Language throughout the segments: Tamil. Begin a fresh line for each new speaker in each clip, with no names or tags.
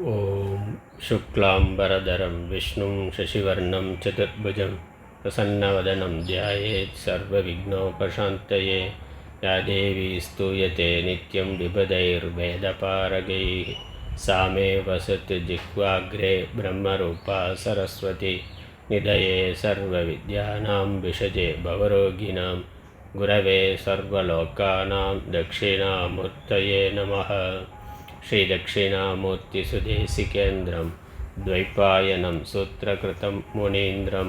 ॐ शुक्लाम्बरधरं विष्णुं शशिवर्णं चतुर्भुजं प्रसन्नवदनं ध्यायेत् सर्वविघ्नोपशान्तये। या देवी स्तूयते नित्यं विबुधैर्वेदपारगैः सा मे वसतु जिह्वाग्रे ब्रह्मरूपा सरस्वती। निधये सर्वविद्यानां विषजे भवरोगिणां गुरवे सर्वलोकानां दक्षिणामूर्तये नमः। श्रीदक्षिणामूर्तिसुदेशिकेन्द्रं द्वैपायनं सूत्रकृतं मुनीन्द्रं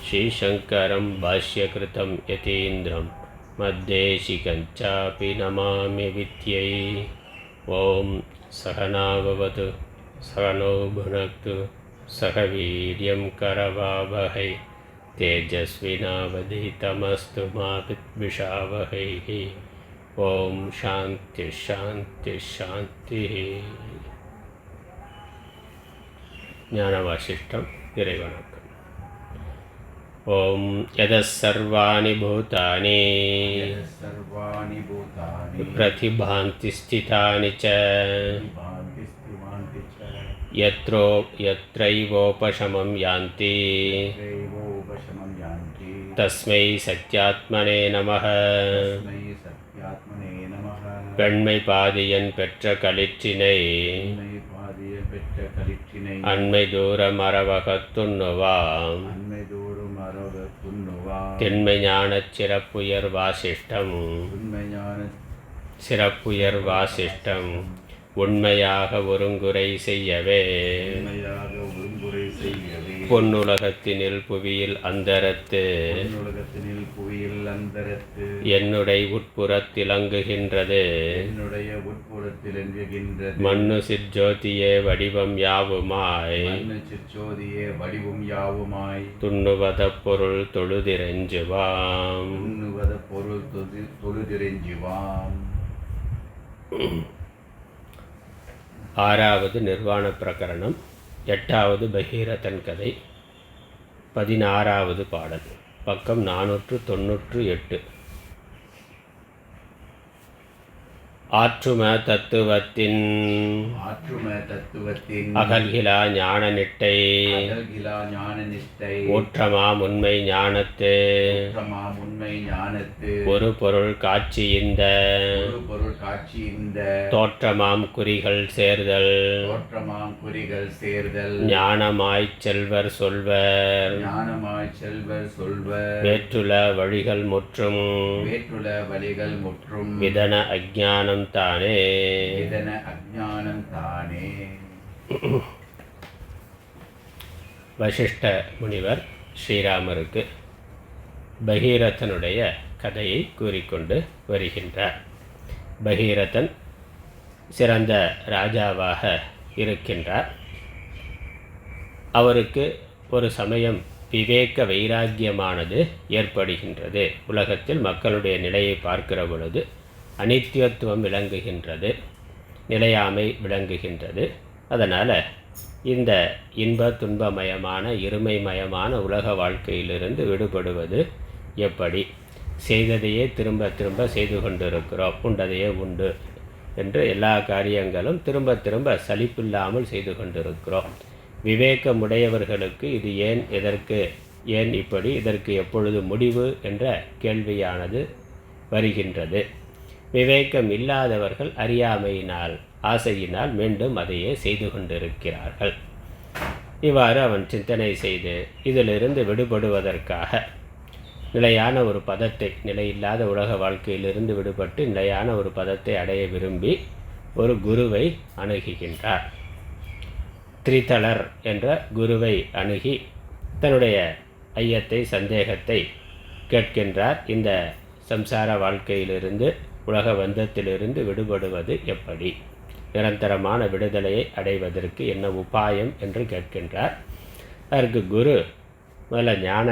श्रीशङ्करं भाष्यकृतं यतीन्द्रं मद्देशिकञ्चापि नमामि विद्यै। ॐ सहना भवतु सहनौ भुनक्तु सह वीर्यं करवावहै तेजस्विनावधीतमस्तु मा विद्विषावहैः। ஓம் சாந்தி சாந்தி சாந்தி. ஞான வாசிஷ்டம். இறைவணக்கம். ஓம் யதசர்வாணி பூதானி பிரதிபாந்தி ஸ்திதானி ச யத்ரைவோபசமம் யாந்தி தஸ்மை சத்யாத்மனே நமः. பெண்மை பாதியன் பெற்ற களிற்றினை அண்மை தூர மரவகத்துண்ணுவாம் திண்மை ஞானச் சிறப்புயர் வாசிஷ்டம். சிறப்புயர் வாசிஷ்டம் உண்மையாக ஒருங்குறை செய்யவே பொன்னுலகத்தினில் புவியில் அந்தரத்து என்னுடைய உட்புறத்திலங்குகின்றது. மண்ணு சிற்ஜோதியே வடிவம் யாவுமாய் துண்ணுவத பொருள் தொழுதிரெஞ்சுவாம். ஆறாவது நிர்வாண பிரகரணம், 8வது பகீரதன் கதை, 16வது பாடல், பக்கம் 498. ஆற்றும தத்துவத்தின் அகல்கிலா ஞான நிட்டை ஊற்றமாம் உண்மை ஞானத்து ஒரு பொருள் காட்சியிந்த தோற்றமாம் குறிகள் சேர்தல் ஞானமாய்ச் செல்வர் சொல்வர் வேற்றுல வழிகள் முற்றும் விதன அஞ்ஞானம் தானே. வசிஷ்ட முனிவர் ஸ்ரீராமருக்கு பகீரதனுடைய கதையை கூறிக்கொண்டு வருகின்றார். பகீரதன் சிறந்த ராஜாவாக இருக்கின்றார். அவருக்கு ஒரு சமயம் விவேக வைராக்கியமானது ஏற்படுகின்றது. உலகத்தில் மக்களுடைய நிலையை பார்க்கிற பொழுது அனித்தியத்துவம் விளங்குகின்றது, நிலையாமை விளங்குகின்றது. அதனால் இந்த இன்ப துன்பமயமான இருமைமயமான உலக வாழ்க்கையிலிருந்து விடுபடுவது எப்படி? செய்ததையே திரும்ப திரும்ப செய்து கொண்டிருக்கிறோம், உண்டதையே உண்டு என்று எல்லா காரியங்களும் திரும்ப திரும்ப சலிப்பில்லாமல் செய்து கொண்டிருக்கிறோம். விவேகமுடையவர்களுக்கு இது ஏன், எதற்கு, ஏன் இப்படி, இதற்கு எப்பொழுது முடிவு என்ற கேள்வியானது வருகின்றது. விவேகம் இல்லாதவர்கள் அறியாமையினால் ஆசையினால் மீண்டும் அதையே செய்து கொண்டிருக்கிறார்கள். இவ்வாறு அவன் சிந்தனை செய்து இதிலிருந்து விடுபடுவதற்காக நிலையான ஒரு பதத்தை, நிலையில்லாத உலக வாழ்க்கையிலிருந்து விடுபட்டு நிலையான ஒரு பதத்தை அடைய விரும்பி ஒரு குருவை அணுகுகின்றார். திரிதலர் என்ற குருவை அணுகி தன்னுடைய ஐயத்தை, சந்தேகத்தை கேட்கின்றார். இந்த சம்சார வாழ்க்கையிலிருந்து, உலக பந்தத்திலிருந்து விடுபடுவது எப்படி? நிரந்தரமான விடுதலையை அடைவதற்கு என்ன உபாயம் என்று கேட்கின்றார். அதற்கு குரு முதல்ல ஞான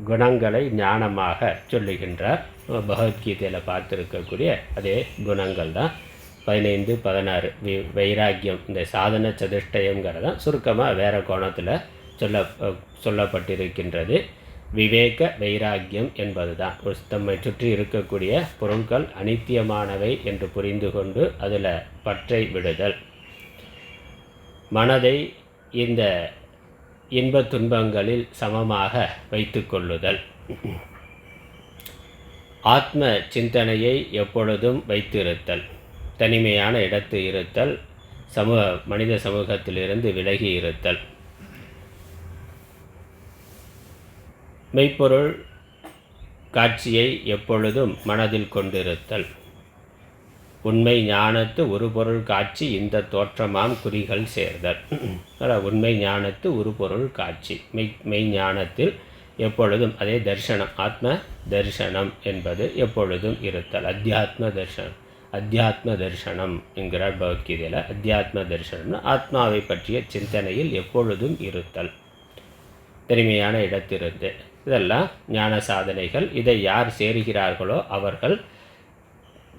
குணங்களை ஞானமாக சொல்லுகின்றார். பகவத்கீதையில் பார்த்துருக்கக்கூடிய அதே குணங்கள் தான் 15, 16 வைராக்கியம், இந்த சாதன சதுஷ்டயங்கிறதான் சுருக்கமாக வேறு கோணத்தில் சொல்லப்பட்டிருக்கின்றது. விவேக வைராக்கியம் என்பதுதான். தம்மை சுற்றி இருக்கக்கூடிய பொருட்கள் அனித்தியமானவை என்று புரிந்து கொண்டு அதில் பற்றை விடுதல். மனதை இந்த இன்ப துன்பங்களில் சமமாக வைத்து கொள்ளுதல், ஆத்ம சிந்தனையை எப்பொழுதும் வைத்திருத்தல், தனிமையான இடத்து இருத்தல், மனித சமூகத்திலிருந்து விலகி இருத்தல், மெய்ப்பொருள் காட்சியை எப்பொழுதும் மனதில் கொண்டிருத்தல், உண்மை ஞானத்து உருபொருள் காட்சி இந்த தோற்றமாம் குறிகள் சேர்தல். உண்மை ஞானத்து உருபொருள் காட்சி, மெய் ஞானத்தில் எப்பொழுதும், அதே தர்சனம், ஆத்ம தர்சனம் என்பது எப்பொழுதும் இருத்தல். அத்தியாத்ம தர்சனம் என்கிறார் பகவத்கீதையில். அத்தியாத்ம தர்சனம்னா ஆத்மாவை பற்றிய சிந்தனையில் எப்பொழுதும் இருத்தல், தனிமையான இடத்திலிருந்து. இதெல்லாம் ஞான சாதனைகள். இதை யார் சேருகிறார்களோ அவர்கள்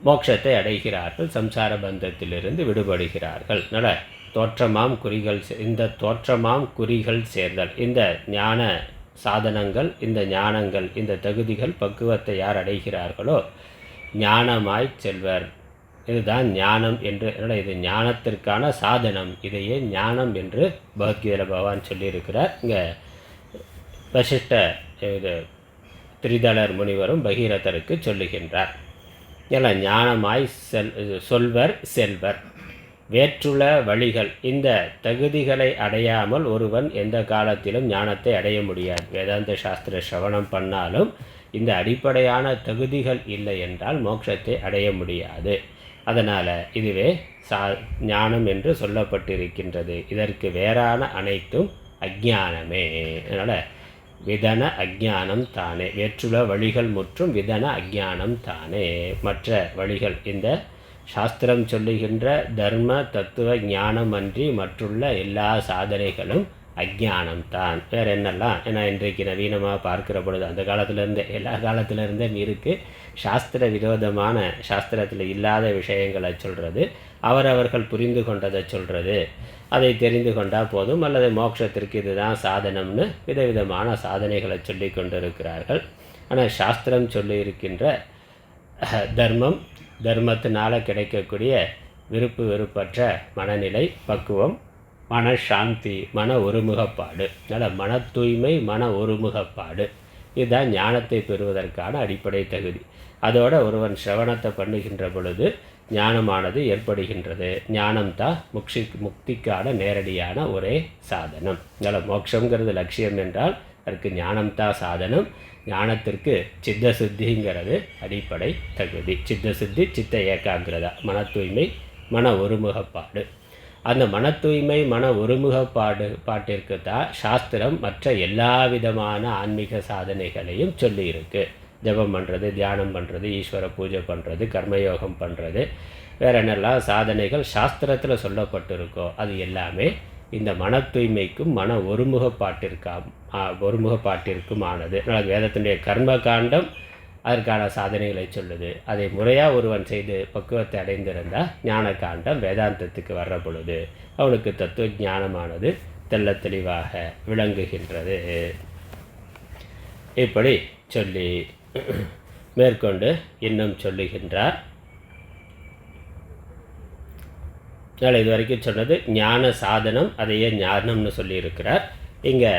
மோட்சத்தை அடைகிறார்கள், சம்சார பந்தத்திலிருந்து விடுபடுகிறார்கள். அதனால் தோற்றமாம் குறிகள், இந்த தோற்றமாம் குறிகள் சேர்தல், இந்த ஞான சாதனங்கள், இந்த ஞானங்கள், இந்த தகுதிகள், பக்குவத்தை யார் அடைகிறார்களோ ஞானமாய் செல்வர். இதுதான் ஞானம் என்று. இது ஞானத்திற்கான சாதனம். இதையே ஞானம் என்று பகவத்கீதையில் பகவான் சொல்லியிருக்கிறார். இங்கே வசிஷ்ட இது திரிதளர் முனிவரும் பகீரதருக்கு சொல்லுகின்றார். எல்லாம் ஞானமாய் சொல்வர் செல்வர். வேற்றுள்ள வழிகள், இந்த தகுதிகளை அடையாமல் ஒருவன் எந்த காலத்திலும் ஞானத்தை அடைய முடியாது. வேதாந்த சாஸ்திர சிரவணம் பண்ணாலும் இந்த அடிப்படையான தகுதிகள் இல்லை என்றால் மோட்சத்தை அடைய முடியாது. அதனால் இதுவே ஞானம் என்று சொல்லப்பட்டிருக்கின்றது. இதற்கு வேறான அனைத்தும் அஞ்ஞானமே. அதனால் விதன அஞ்ஞானம் தானே, வேற்றுள்ள வழிகள் முற்றும் விதன அஞ்ஞானம் தானே. மற்ற வழிகள், இந்த சாஸ்திரம் சொல்லுகின்ற தர்ம தத்துவ ஞானம் அன்றி மற்றுள்ள எல்லா சாதனைகளும் அஞ்ஞானம்தான். வேறு என்னெல்லாம்? ஏன்னா இன்றைக்கு நவீனமாக பார்க்கிற பொழுது அந்த காலத்திலேருந்தே, எல்லா காலத்திலேருந்தே இருக்குது. சாஸ்திர விரோதமான, சாஸ்திரத்தில் இல்லாத விஷயங்களை சொல்கிறது, அவரவர்கள் புரிந்து கொண்டதை சொல்கிறது, அதை தெரிந்து கொண்டால் போதும், அல்லது மோட்சத்திற்கு இதுதான் சாதனம்னு விதவிதமான சாதனைகளை சொல்லி கொண்டிருக்கிறார்கள். ஆனால் சாஸ்திரம் சொல்லியிருக்கின்ற தர்மம், தர்மத்தினால் கிடைக்கக்கூடிய விருப்பு வெறுப்பற்ற மனநிலை, பக்குவம், மனசாந்தி, மன ஒருமுகப்பாடு, அதனால் மன தூய்மை, மன ஒருமுகப்பாடு, இதுதான் ஞானத்தை பெறுவதற்கான அடிப்படை தகுதி. அதோடு ஒருவன் சிரவணத்தை பண்ணுகின்ற பொழுது ஞானமானது ஏற்படுகின்றது. ஞானம்தான் முக்திக்கான நேரடியான ஒரே சாதனம். அதனால் மோட்சங்கிறது லட்சியம் என்றால் அதற்கு ஞானம்தான் சாதனம். ஞானத்திற்கு சித்த சுத்திங்கிறது அடிப்படை தகுதி. சித்த சுத்தி, சித்த ஏகாகிரதா, மன தூய்மை, மன ஒருமுகப்பாடு. அந்த மன தூய்மை, மன ஒருமுகப்பாட்டிற்கு தான் சாஸ்திரம் மற்ற எல்லா விதமான ஆன்மீக சாதனைகளையும் சொல்லியிருக்கு. ஜபம் பண்ணுறது, தியானம் பண்ணுறது, ஈஸ்வர பூஜை பண்ணுறது, கர்மயோகம் பண்ணுறது, வேறு என்னெல்லாம் சாதனைகள் சாஸ்திரத்தில் சொல்லப்பட்டிருக்கோ அது எல்லாமே இந்த மன தூய்மைக்கும் மன ஒருமுகப்பாட்டிற்கும் ஆனது. அதனால் வேதத்தினுடைய கர்ம காண்டம் அதற்கான சாதனைகளை சொல்லுது. அதை முறையாக ஒருவன் செய்து பக்குவத்தை அடைந்திருந்தால் ஞான காண்டம் வேதாந்தத்துக்கு வர்ற பொழுது அவனுக்கு தத்துவ ஞானமானது தெள்ள தெளிவாக விளங்குகின்றது. இப்படி சொல்லி மேற்கொண்டு இன்னும் சொல்லுகின்றார். அதனால் இதுவரைக்கும் சொன்னது ஞான சாதனம், அதையே ஞானம்னு சொல்லியிருக்கிறார். இங்கே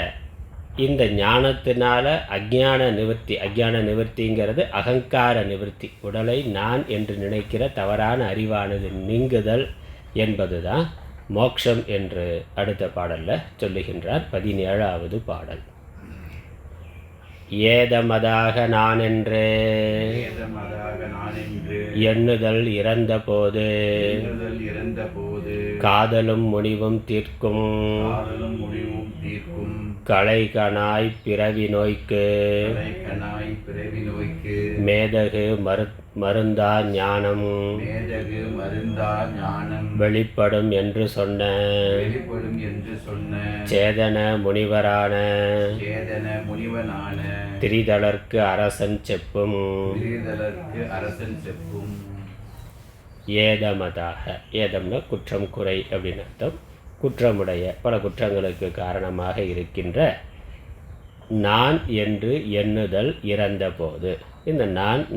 இந்த ஞானத்தினால அஞ்ஞான நிவர்த்திங்கிறது அகங்கார நிவர்த்தி, உடலை நான் என்று நினைக்கிற தவறான அறிவானது நீங்குதல் என்பது தான் மோட்சம் என்று அடுத்த பாடலில் சொல்லுகின்றார். 17வது பாடல். ஏதமதாக நான் என்று எண்ணுதல் இறந்த போது காதலும் முடிவும் தீர்க்கும் களைகனாய் பிறவி நோய்க்கு மேதகு மருந்தா ஞானம் வெளிப்படும் என்று சொன்ன சேதன முனிவரான திரிதளர்க்கு அரசன் செப்பும். ஏதமதாக, ஏதம்னா குற்றம், குறை அப்படின்னு அர்த்தம். குற்றமுடைய, பல குற்றங்களுக்கு காரணமாக இருக்கின்ற நான் என்று எண்ணுதல் இறந்த போது, இந்த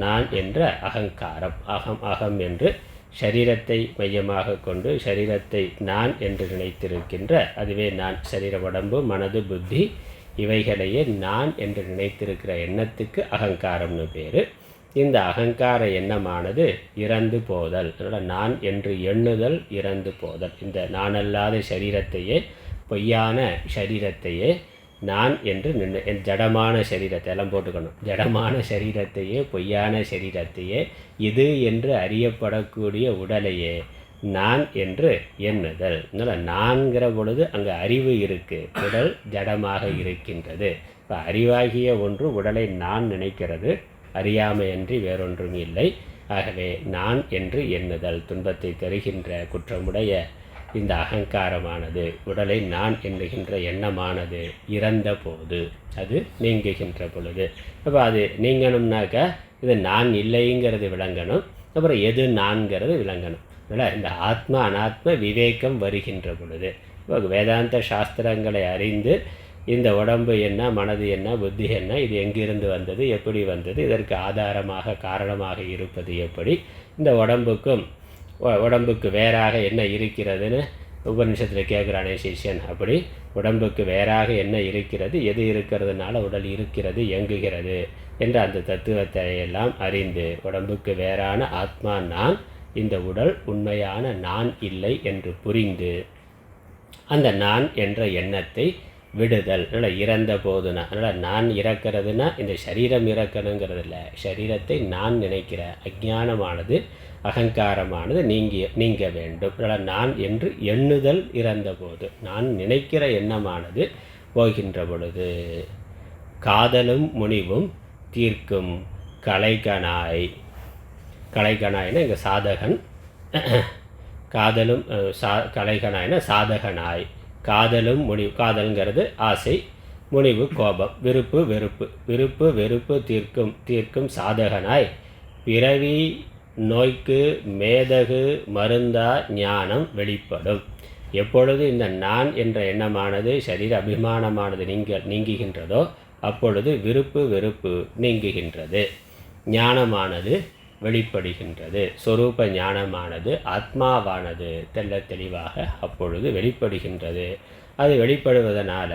நான் என்ற அகங்காரம், அகம் என்று சரீரத்தை மையமாக கொண்டு சரீரத்தை நான் என்று நினைத்திருக்கின்ற, அதுவே நான், சரீர உடம்பு மனது புத்தி இவைகளையே நான் என்று நினைத்திருக்கிற எண்ணத்துக்கு அகங்காரம்னு பேர். இந்த அகங்கார எண்ணமானது இறந்து போதல். அதனால் நான் என்று எண்ணுதல் இறந்து போதல். இந்த நானல்லாத சரீரத்தையே, பொய்யான சரீரத்தையே நான் என்று ஜடமான சரீரத்தை எல்லாம் போட்டுக்கணும். ஜடமான சரீரத்தையே, பொய்யான சரீரத்தையே, இது என்று அறியப்படக்கூடிய உடலையே நான் என்று எண்ணுதல். அதனால் நான்கிற பொழுது அங்கே அறிவு இருக்குது, உடல் ஜடமாக இருக்கின்றது. இப்போ அறிவாகிய ஒன்று உடலை நான் நினைக்கிறது, அறியாமையன்றி வேறொன்றும் இல்லை. ஆகவே நான் என்று எண்ணுதல், துன்பத்தை தருகின்ற குற்றமுடைய இந்த அகங்காரமானது, உடலை நான் எண்ணுகின்ற எண்ணமானது இறந்த போது, அது நீங்குகின்ற பொழுது. அப்போ அது நீங்கணும்னாக்கா இது நான் இல்லைங்கிறது விளங்கணும், அப்புறம் எது நான்கிறது விளங்கணும். அதனால் இந்த ஆத்மா அனாத்ம விவேகம் வருகின்ற பொழுது, இப்போ வேதாந்த சாஸ்திரங்களை அறிந்து இந்த உடம்பு என்ன, மனது என்ன, புத்தி என்ன, இது எங்கிருந்து வந்தது, எப்படி வந்தது, இதற்கு ஆதாரமாக காரணமாக இருப்பது எப்படி, இந்த உடம்புக்கு வேறாக என்ன இருக்கிறதுன்னு உபநிஷத்தில் கேட்குறானே சிஷ்யன், அப்படி உடம்புக்கு வேறாக என்ன இருக்கிறது, எது இருக்கிறதுனால உடல் இருக்கிறது, இயங்குகிறது என்ற அந்த தத்துவத்தை எல்லாம் அறிந்து உடம்புக்கு வேறான ஆத்மா நான், இந்த உடல் உண்மையான நான் இல்லை என்று புரிந்து அந்த நான் என்ற எண்ணத்தை விடுதல். அதனால் இறந்த போதுனா, அதனால் நான் இறக்கிறதுனா இந்த சரீரம் இறக்கணுங்கிறது இல்லை, சரீரத்தை நான் நினைக்கிற அஞ்ஞானமானது, அகங்காரமானது நீங்க வேண்டும். அதனால் நான் என்று எண்ணுதல் இறந்த போது, நான் நினைக்கிற எண்ணமானது போகின்ற பொழுது, காதலும் முனிவும் தீர்க்கும் கலைகனாய். கலைகனாய்னா இங்கே சாதகன், காதலும் கலைகனாய்னா சாதகனாய். காதலும் முனிவு, காதல்ங்கிறது ஆசை, முனிவு கோபம், விருப்பு வெறுப்பு, விருப்பு வெறுப்பு தீர்க்கும் சாதகனாய் பிறவி நோய்க்கு மேதகு மருந்தா ஞானம் வெளிப்படும். எப்பொழுது இந்த நான் என்ற எண்ணமானது சரீர அபிமானமானது நீங்குகின்றதோ அப்பொழுது விருப்பு வெறுப்பு நீங்குகின்றது, ஞானமானது வெளிப்படுகின்றது. சொரூப ஞானமானது, ஆத்மாவானது தெல்ல தெளிவாக அப்பொழுது வெளிப்படுகின்றது. அது வெளிப்படுவதனால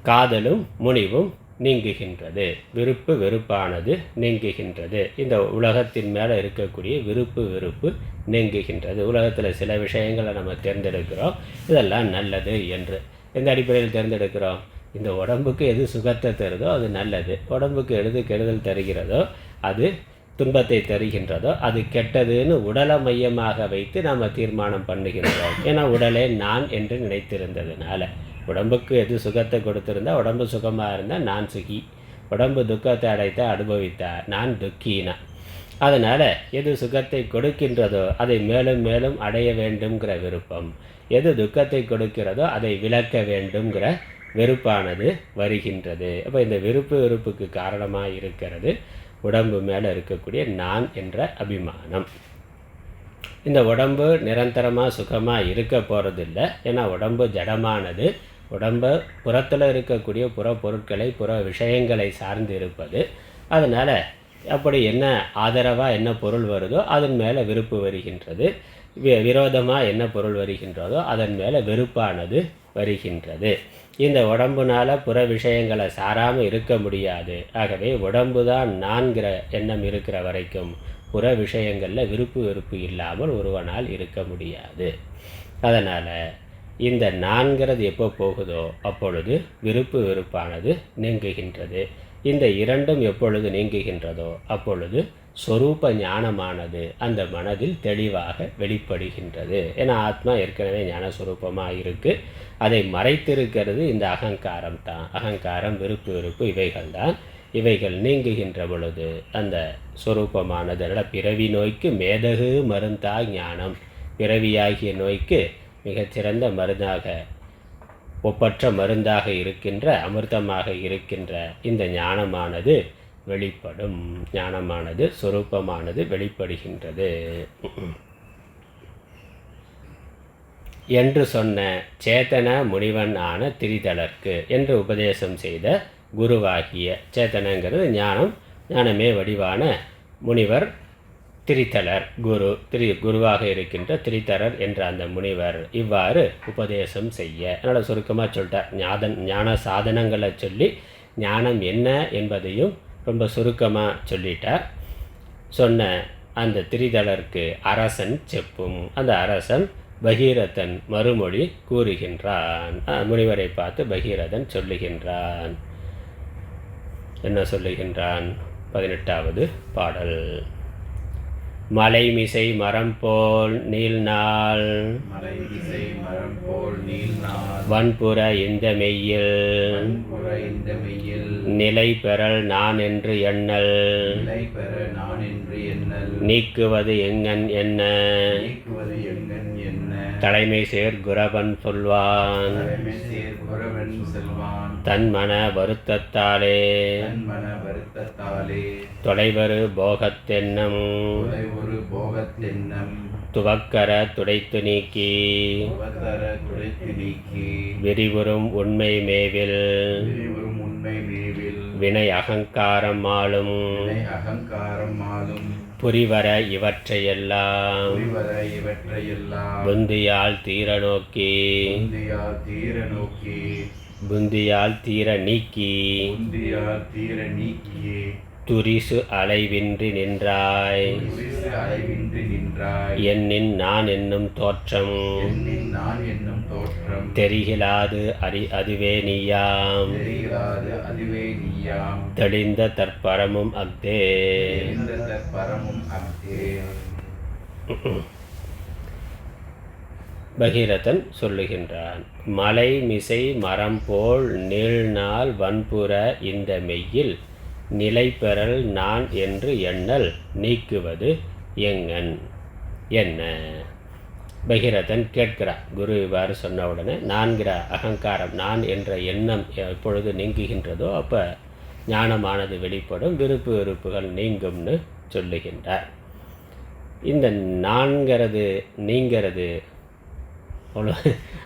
காதலும் முனிவும் நீங்குகின்றது, விருப்பு வெறுப்பானது நீங்குகின்றது. இந்த உலகத்தின் மேலே இருக்கக்கூடிய விருப்பு வெறுப்பு நீங்குகின்றது. உலகத்தில் சில விஷயங்களை நம்ம தேர்ந்தெடுக்கிறோம், இதெல்லாம் நல்லது என்று. எந்த அடிப்படையில் தேர்ந்தெடுக்கிறோம்? இந்த உடம்புக்கு எது சுகத்தை தருதோ அது நல்லது, உடம்புக்கு எது கெடுதல் தருகிறதோ, அது துன்பத்தை தருகின்றதோ அது கெட்டதுன்னு உடலை மையமாக வைத்து நாம் தீர்மானம் பண்ணுகின்றோம். ஏன்னா உடலே நான் என்று நினைத்திருந்ததுனால. உடம்புக்கு எது சுகத்தை கொடுத்திருந்தால், உடம்பு சுகமாக இருந்தால் நான் சுகி, உடம்பு துக்கத்தை அடைத்த அனுபவித்தார் நான் துக்கினா. அதனால் எது சுகத்தை கொடுக்கின்றதோ அதை மேலும் மேலும் அடைய வேண்டுங்கிற விருப்பம், எது துக்கத்தை கொடுக்கிறதோ அதை விலக்க வேண்டுங்கிற வெறுப்பானது வருகின்றது. அப்போ இந்த விருப்பு வெறுப்புக்கு காரணமாக இருக்கிறது உடம்பு மேலே இருக்கக்கூடிய நான் என்ற அபிமானம். இந்த உடம்பு நிரந்தரமாக சுகமாக இருக்க போகிறதில்லை. ஏன்னா உடம்பு ஜடமானது, உடம்பு புறத்தில் இருக்கக்கூடிய புற பொருட்களை புற விஷயங்களை சார்ந்து இருப்பது. அதனால் அப்படி என்ன ஆதரவாக என்ன பொருள் வருதோ அதன் மேலே விருப்பு வருகின்றது, விரோதமாக என்ன பொருள் வருகின்றதோ அதன் மேலே வெறுப்பானது வருகின்றது. இந்த உடம்புனால் புற விஷயங்களை சாராமல் இருக்க முடியாது. ஆகவே உடம்பு தான் நான்கிற எண்ணம் இருக்கிற வரைக்கும் புற விஷயங்களில் விருப்பு வெறுப்பு இல்லாமல் ஒருவனால் இருக்க முடியாது. அதனால் இந்த நான்கிறது எப்போ போகுதோ அப்பொழுது விருப்பு வெறுப்பானது நீங்குகின்றது. இந்த இரண்டும் எப்பொழுது நீங்குகின்றதோ அப்பொழுது சொரூப ஞானமானது அந்த மனதில் தெளிவாக வெளிப்படுகின்றது. ஏன்னா ஆத்மா ஏற்கனவே ஞானஸ்வரூபமாக இருக்குது, அதை மறைத்திருக்கிறது இந்த அகங்காரம் தான். அகங்காரம் விருப்பு வெறுப்பு இவைகள் தான். இவைகள் நீங்குகின்ற பொழுது அந்த ஸ்வரூபமானது பிறவி நோய்க்கு மேதகு மருந்தா ஞானம், பிறவியாகிய நோய்க்கு மிகச்சிறந்த மருந்தாக, ஒப்பற்ற மருந்தாக இருக்கின்ற, அமிர்தமாக இருக்கின்ற இந்த ஞானமானது வெளிப்படும். ஞானமானது சொரூபமானது வெளிப்படுகின்றது என்று சொன்ன சேத்தன முனிவன் ஆன திரிதலர்க்கு என்று உபதேசம் செய்த குருவாகிய, சேத்தனங்கிறது ஞானம், ஞானமே வடிவான முனிவர் திரிதலர் குருவாக இருக்கின்ற திரிதலர் என்ற அந்த முனிவர் இவ்வாறு உபதேசம் செய்ய, அதனால் சுருக்கமாக சொல்லிட்டார். ஞான சாதனங்களை சொல்லி ஞானம் என்ன என்பதையும் ரொம்ப சுருக்கமாக சொல்லிட்டார். சொன்ன அந்த திரிதலருக்கு அரசன் செப்பும். அந்த அரசன் பகீரதன் மறுமொழி கூறுகின்றான். முனிவரை பார்த்து பகீரதன் சொல்லுகின்றான். என்ன சொல்லுகின்றான்? 18வது பாடல். மலைமிசை மரம் போல் நீள்நாள் வன்புற இந்த மெய்யில் நிலை பெறல் நான் என்று எண்ணல் நீக்குவது எங்கன் என்ன தலைமை சேர் குரவன் சொல்வான் தன் மன வருத்தத்தாலே தொலைவரு போகத்தென்னம் துவக்கர துடைத்து நீக்கி விரிவுறும் உண்மை மேவில் வினை அகங்காரம் ஆளும் புரிவர இவற்றையெல்லாம் புந்தியால் தீர நோக்கி புந்தியால் தீர நீக்கி துரிசு அலைவின்றி நின்றாய் என்னின் நான் என்னும் தோற்றம் தெரிகிலாது அதுவே நீயாம் தெளிந்த தற்பரமும் அக்தே. பகீரதன் சொல்லுகின்றான். மலை மிசை மரம் போல் நீள்நாள் வன்புற இந்த மெய்யில் நிலை பெறல் நான் என்று எண்ணல் நீக்குவது எங்கன் என்ன? பகீரதன் கேட்கிறார். குரு இவ்வாறு சொன்ன உடனே நான்கிற அகங்காரம் நான் என்ற எண்ணம் எப்பொழுது நீங்குகின்றதோ அப்போ ஞானமானது வெளிப்படும், விருப்பு வெறுப்புகள் நீங்கும்னு சொல்லுகின்றார். இந்த நான்கிறது நீங்கிறது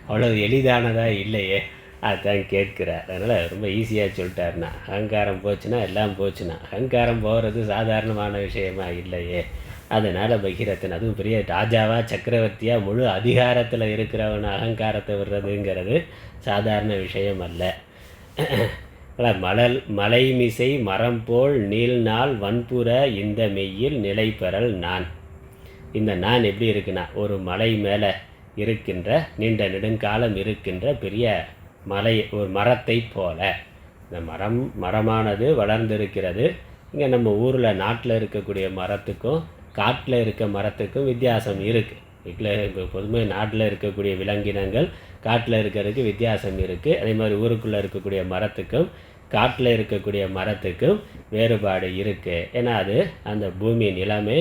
அவ்வளோ எளிதானதாக இல்லையே, அதுதான் கேட்கிறார். அதனால் ரொம்ப ஈஸியாக சொல்லிட்டாருன்னா, அகங்காரம் போச்சுன்னா எல்லாம் போச்சுன்னா, அகங்காரம் போகிறது சாதாரணமான விஷயமா இல்லையே. அதனால் பகீரதன் அதுவும் பெரிய ராஜாவா சக்கரவர்த்தியாக முழு அதிகாரத்தில் இருக்கிறவன் அகங்காரத்தை விடுறதுங்கிறது சாதாரண விஷயம் அல்ல. மலைமிசை மரம் போல் நீள்நாள் வன்புற இந்த மெய்யில் நிலை பெறல் நான். இந்த நான் எப்படி இருக்குன்னா, ஒரு மலை மேலே இருக்கின்ற நீண்ட நெடுங்காலம் இருக்கின்ற பெரிய மலை, ஒரு மரத்தை போல. இந்த மரமானது வளர்ந்திருக்கிறது. இங்கே நம்ம ஊரில் நாட்டில் இருக்கக்கூடிய மரத்துக்கும் காட்டில் இருக்க மரத்துக்கும் வித்தியாசம் இருக்குது. வீட்டில் இப்போ பொதுமையாக நாட்டில் இருக்கக்கூடிய விலங்கினங்கள் காட்டில் இருக்கிறதுக்கு வித்தியாசம் இருக்குது. அதே மாதிரி ஊருக்குள்ளே இருக்கக்கூடிய மரத்துக்கும் காட்டில் இருக்கக்கூடிய மரத்துக்கும் வேறுபாடு இருக்குது. ஏன்னா அது அந்த பூமி நிலமே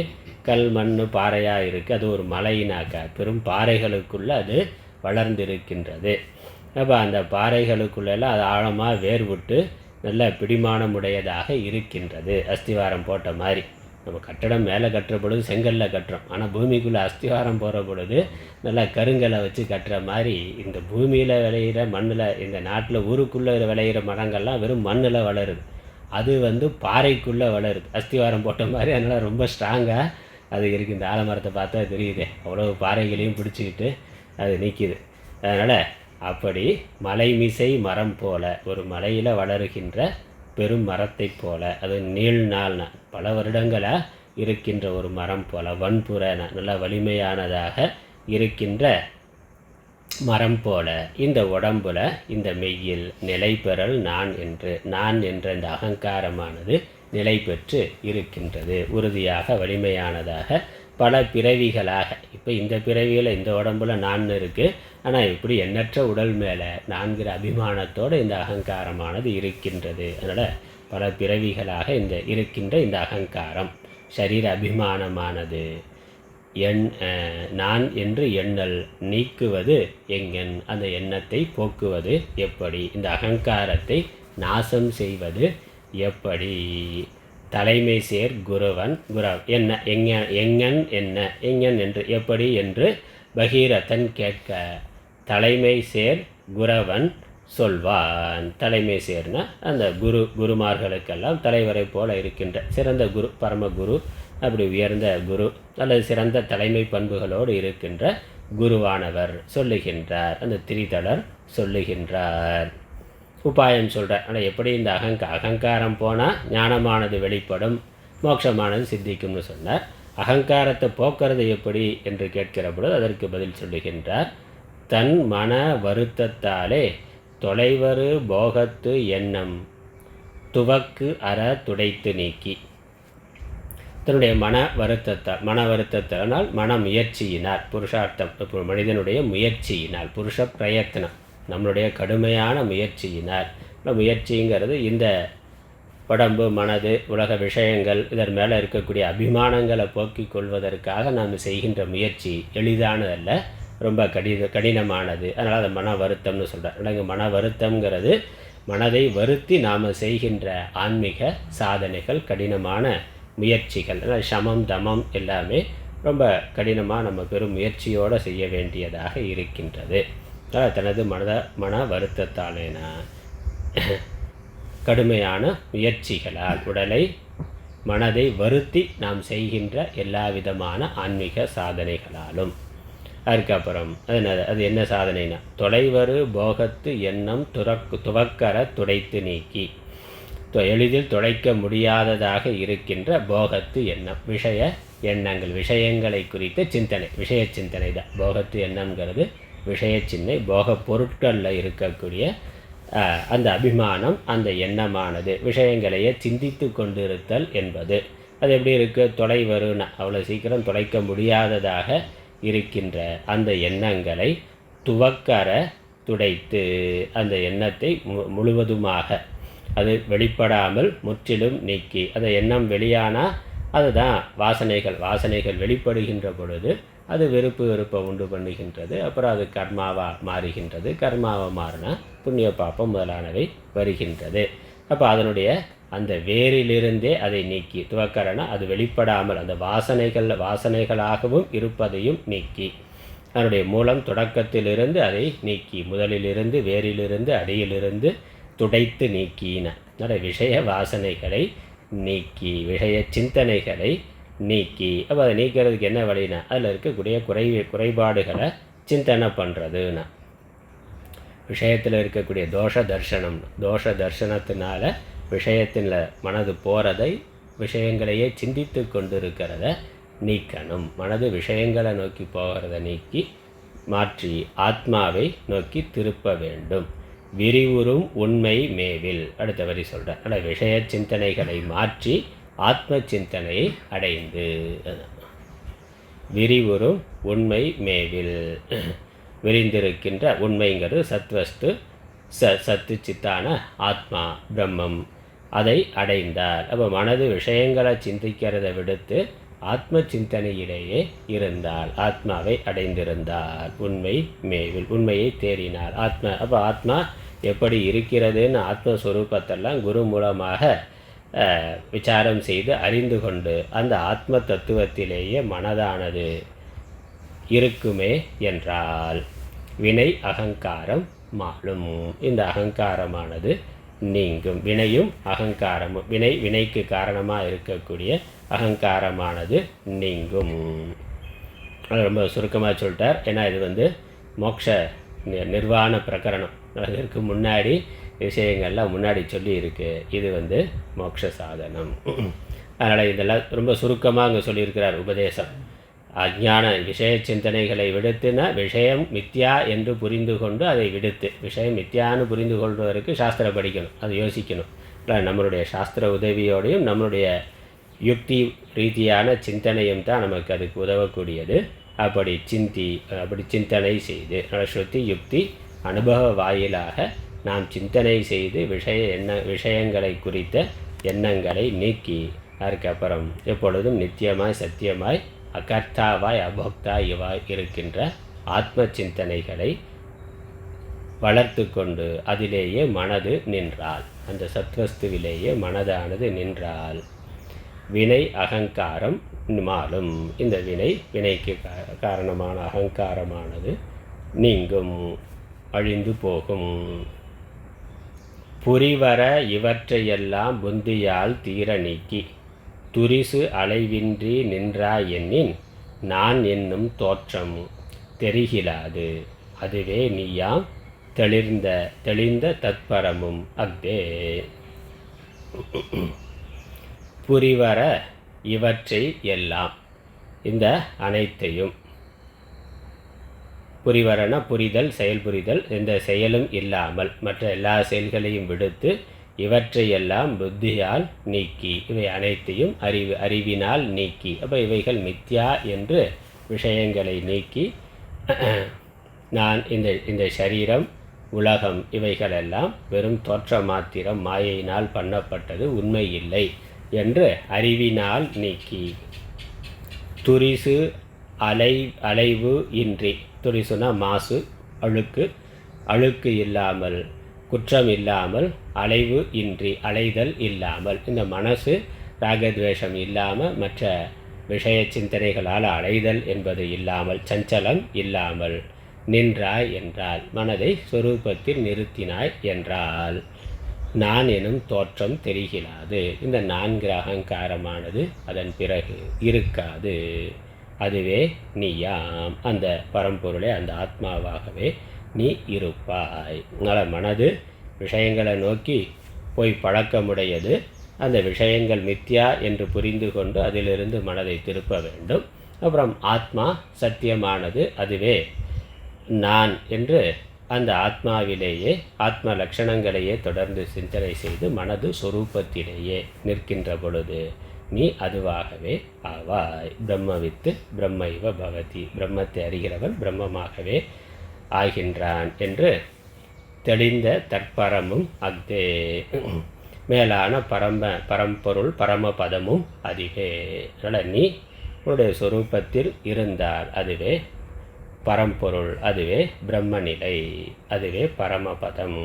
கல் மண் பாறையாக இருக்குது. அது ஒரு மலையினாக்கா பெரும் பாறைகளுக்குள்ளே அது வளர்ந்திருக்கின்றது. அப்போ அந்த பாறைகளுக்குள்ளெல்லாம் அது ஆழமாக வேர் விட்டு நல்ல பிடிமானமுடையதாக இருக்கின்றது. அஸ்திவாரம் போட்ட மாதிரி நம்ம கட்டடம் மேலே கட்டுற பொழுது செங்கல்லில் கட்டுறோம், ஆனால் பூமிக்குள்ளே அஸ்திவாரம் போகிற பொழுது நல்லா கருங்கலை வச்சு கட்டுற மாதிரி இந்த பூமியில் விளையிற மண்ணில், இந்த நாட்டில் ஊருக்குள்ளே விளையிற மரங்கள்லாம் வெறும் மண்ணில் வளருது. அது பாறைக்குள்ளே வளருது அஸ்திவாரம் போட்ட மாதிரி. அதனால் ரொம்ப ஸ்ட்ராங்காக அது இருக்குது. இந்த ஆலமரத்தை பார்த்தா தெரியுது, அவ்வளோ பாறைகளையும் பிடிச்சிக்கிட்டு அது நிற்கிது. அதனால் அப்படி மலைமிசை மரம் போல, ஒரு மலையில் வளருகின்ற பெரும் மரத்தை போல, அது நீள்நாள்னா பல வருடங்களாக இருக்கின்ற ஒரு மரம் போல, வன்புறனா நல்ல வலிமையானதாக இருக்கின்ற மரம் போல இந்த உடம்புல இந்த மெய்யில் நிலை பெறல் நான் என்ற இந்த அகங்காரமானது நிலை பெற்று இருக்கின்றது. உறுதியாக வலிமையானதாக பல பிறவிகளாக, இப்போ இந்த பிறவியில் இந்த உடம்புல நான் இருக்குது, ஆனால் இப்படி எண்ணற்ற உடல் மேலே நான்கிற அபிமானத்தோடு இந்த அகங்காரமானது இருக்கின்றது. அதனால் பல பிறவிகளாக இருக்கின்ற இந்த அகங்காரம் சரீர அபிமானமானது நான் என்று எண்ணல் நீக்குவது எங்கன், அந்த எண்ணத்தை போக்குவது எப்படி, இந்த அகங்காரத்தை நாசம் செய்வது எப்படி? தலைமை சேர் குருவன் என்ன எங்கன் என்று எப்படி என்று பகீரதன் கேட்க, தலைமை சேர் குரவன் சொல்வான். தலைமை சேர்னா அந்த குருமார்களுக்கெல்லாம் தலைவரை போல இருக்கின்ற சிறந்த குரு, பரமகுரு அப்படி உயர்ந்த குரு அல்லது சிறந்த தலைமை பண்புகளோடு இருக்கின்ற குருவானவர் சொல்லுகின்றார். அந்த திரிதலர் சொல்லுகின்றார். உபாயம் சொல்கிறார். ஆனால் எப்படி இந்த அகங்காரம் போனால் ஞானமானது வெளிப்படும், மோட்சமானது சித்திக்கும்னு சொன்னார். அகங்காரத்தை போக்குறது எப்படி என்று கேட்கிற பொழுது அதற்கு பதில் சொல்லுகின்றார். தன் மன வருத்தத்தாலே தொலைவரு போகத்து எண்ணம் துவக்கு அற துடைத்து நீக்கி. தன்னுடைய மன வருத்தத்தினால் மன முயற்சியினால், புருஷார்த்தம் மனிதனுடைய முயற்சியினால், புருஷ பிரயத்தனம் நம்மளுடைய கடுமையான முயற்சியினால், முயற்சிங்கிறது இந்த உடம்பு மனது உலக விஷயங்கள் இதன் மேலே இருக்கக்கூடிய அபிமானங்களை போக்கிக் கொள்வதற்காக நாம் செய்கின்ற முயற்சி எளிதானதல்ல, ரொம்ப கடினமானது. அதனால் அதை மன வருத்தம்னு சொல்கிறார். இல்லைங்க, மன வருத்தம்ங்கிறது மனதை வருத்தி நாம் செய்கின்ற ஆன்மீக சாதனைகள், கடினமான முயற்சிகள். அதனால் சமம் தமம் எல்லாமே ரொம்ப கடினமாக நம்ம பெரும் முயற்சியோடு செய்ய வேண்டியதாக இருக்கின்றது. தனது மன வருத்தத்தாலேன கடுமையான முயற்சிகளால் உடலை மனதை வருத்தி நாம் செய்கின்ற எல்லா விதமான ஆன்மீக சாதனைகளாலும். அதுக்கப்புறம் அது என்ன சாதனைனா, தொலைவரு போகத்து எண்ணம் துவக்கற துடைத்து நீக்கி. எளிதில் துடைக்க முடியாததாக இருக்கின்ற போகத்து எண்ணம், விஷய எண்ணங்கள், விஷயங்களை குறித்த சிந்தனை, விஷய சிந்தனை தான் போகத்து எண்ணம்ங்கிறது. விஷய சின்னை போக பொருட்களில் இருக்கக்கூடிய அந்த அபிமானம், அந்த எண்ணமானது விஷயங்களையே சிந்தித்து கொண்டிருத்தல் என்பது. அது எப்படி இருக்குது, தொலைவருன்னா அவ்வளோ சீக்கிரம் தொலைக்க முடியாததாக இருக்கின்ற அந்த எண்ணங்களை துவக்கற துடைத்து, அந்த எண்ணத்தை முழுவதுமாக அது வெளிப்படாமல் முற்றிலும் நீக்கி. அந்த எண்ணம் வெளியானால் அதுதான் வாசனைகள் வெளிப்படுகின்ற பொழுது அது வெறுப்பை உண்டு பண்ணுகின்றது. அப்புறம் அது கர்மாவாக மாறுகின்றது. கர்மாவாக மாறினா புண்ணிய பாப்பம் முதலானவை வருகின்றது. அப்போ அதனுடைய அந்த வேரிலிருந்தே அதை நீக்கி, துவக்கறனா அது வெளிப்படாமல் அந்த வாசனைகளாகவும் இருப்பதையும் நீக்கி, அதனுடைய மூலம் தொடக்கத்திலிருந்து அதை நீக்கி, முதலிலிருந்து வேரிலிருந்து அடியிலிருந்து துடைத்து நீக்கின. விஷய வாசனைகளை நீக்கி, விஷய சிந்தனைகளை நீக்கி. அப்போ அதை நீக்கிறதுக்கு என்ன வழினா, அதில் இருக்கக்கூடிய குறைபாடுகளை சிந்தனை பண்ணுறதுன்னா, விஷயத்தில் இருக்கக்கூடிய தோஷ தர்சனத்தினால விஷயத்தில் மனது போகிறதை, விஷயங்களையே சிந்தித்து கொண்டு இருக்கிறத நீக்கணும். மனது விஷயங்களை நோக்கி போகிறத நீக்கி மாற்றி ஆத்மாவை நோக்கி திருப்ப வேண்டும். விரிவுறும் உண்மை மேவில். அடுத்த வரி சொல்கிறேன். ஆனால் விஷய சிந்தனைகளை மாற்றி ஆத்ம சிந்தனையை அடைந்து, விரிவுறும் உண்மை மேவில், விரிந்திருக்கின்ற உண்மைங்கிறது சத்வஸ்து, சத்து சித்தான ஆத்மா பிரம்மம், அதை அடைந்தார். அப்போ மனது விஷயங்களை சிந்திக்கிறத விடுத்து ஆத்ம சிந்தனையிலேயே இருந்தால் ஆத்மாவை அடைந்திருந்தார். உண்மை மேவில், உண்மையை தேறினார். அப்போ ஆத்மா எப்படி இருக்கிறதுன்னு ஆத்மஸ்வரூபத்தெல்லாம் குரு மூலமாக விசாரம் செய்து அறிந்து கொண்டு அந்த ஆத்ம தத்துவத்திலேயே மனதானது இருக்குமே என்றால் வினை அகங்காரம் மாளும். இந்த அகங்காரமானது நீங்கும். வினையும் அகங்காரமும், வினைக்கு காரணமாக இருக்கக்கூடிய அகங்காரமானது நீங்கும். அது ரொம்ப சுருக்கமாக சொல்லிட்டார். ஏன்னா இது மோட்ச நிர்வாண பிரகரணம். அதற்கு முன்னாடி விஷயங்கள்லாம் முன்னாடி சொல்லி இருக்கு. இது மோட்ச சாதனம். அதனால் இதெல்லாம் ரொம்ப சுருக்கமாக அங்கே சொல்லியிருக்கிறார் உபதேசம். அஞ்ஞான விஷய சிந்தனைகளை விடுத்துனா விஷயம் மித்யா என்று புரிந்து கொண்டு அதை விடுத்து, விஷயம் மித்யான்னு புரிந்து கொள்வதற்கு சாஸ்திரம் படிக்கணும், அதை யோசிக்கணும். நம்மளுடைய சாஸ்திர உதவியோடையும் நம்மளுடைய யுக்தி ரீதியான சிந்தனையும் தான் நமக்கு அதுக்கு உதவக்கூடியது. அப்படி சிந்தனை செய்து ஸ்ருதி யுக்தி அனுபவ வாயிலாக நாம் சிந்தனை செய்து விஷயங்களை குறித்த எண்ணங்களை நீக்கி அதுக்கப்புறம் எப்பொழுதும் நித்தியமாய் சத்தியமாய் அகர்த்தாவாய் அபோக்தா இவாய் இருக்கின்ற ஆத்ம சிந்தனைகளை வளர்த்து கொண்டு அதிலேயே மனது நின்றால், அந்த சத்வஸ்துவிலேயே மனதானது நின்றால் வினை அகங்காரம் மாளும். இந்த வினைக்கு காரணமான அகங்காரமானது நீங்கும், அழிந்து போகும். புரிவர இவற்றையெல்லாம் புத்தியால் தீர நீக்கி. துரிசு அலைவின்றி நின்றா எண்ணின் நான் என்னும் தோற்றம் தெரிகிலாது. அதுவே நீயாம் தெளிந்த தத்பரமும் அஃதே. புரிவர இவற்றை எல்லாம், இந்த அனைத்தையும், புரிவரன புரிதல், செயல்புரிதல், எந்த செயலும் இல்லாமல் மற்ற எல்லா செயல்களையும் விடுத்து இவற்றையெல்லாம் புத்தியால் நீக்கி, இவை அனைத்தையும் அறிவினால் நீக்கி, அப்போ இவைகள் மித்யா என்று விஷயங்களை நீக்கி, நான் இந்த சரீரம், உலகம் இவைகளெல்லாம் வெறும் தோற்ற மாத்திரம், மாயையினால் பண்ணப்பட்டது, உண்மை இல்லை என்று அறிவினால் நீக்கி, துரிசு அலைவு இன்றி, துரிசுனா மாசு, அழுக்கு இல்லாமல், குற்றம் இல்லாமல், அலைவு இன்றி, அலைதல் இல்லாமல், இந்த மனசு ராகத்வேஷம் இல்லாமல், மற்ற விஷய சிந்தனைகளால் அலைதல் என்பது இல்லாமல், சஞ்சலம் இல்லாமல் நின்றாய் என்றால், மனதை சொரூபத்தில் நிறுத்தினாய் என்றால், நான் எனும் தோற்றம் தெரிகிறது. இந்த 4 அகங்காரமானது அதன் பிறகு இருக்காது. அதுவே நீயாம், அந்த பரம்பொருளே, அந்த ஆத்மாவாகவே நீ இருப்பாய். அதனால் மனது விஷயங்களை நோக்கி போய் பழக்கமுடையது. அந்த விஷயங்கள் மித்யா என்று புரிந்து கொண்டு அதிலிருந்து மனதை திருப்ப வேண்டும். அப்புறம் ஆத்மா சத்தியமானது, அதுவே நான் என்று அந்த ஆத்மாவிலேயே ஆத்ம லட்சணங்களையே தொடர்ந்து சிந்தனை செய்து மனது சொரூபத்திலேயே நிற்கின்ற பொழுது நீ அதுவாகவே ஆவாய். பிரம்மவித்து பிரம்மைவ பவதி, பிரம்மத்தை அறிகிறவன் பிரம்மமாகவே ஆகின்றான் என்று தெளிந்த தற்பரமும் அஃதே. மேலான பரம்பொருள் பரமபதமும் அதுவே. அதனால் நீ உன்னுடைய சொரூபத்தில் இருந்தால் அதுவே பரம்பொருள், அதுவே பிரம்மநிலை, அதுவே பரமபதம்.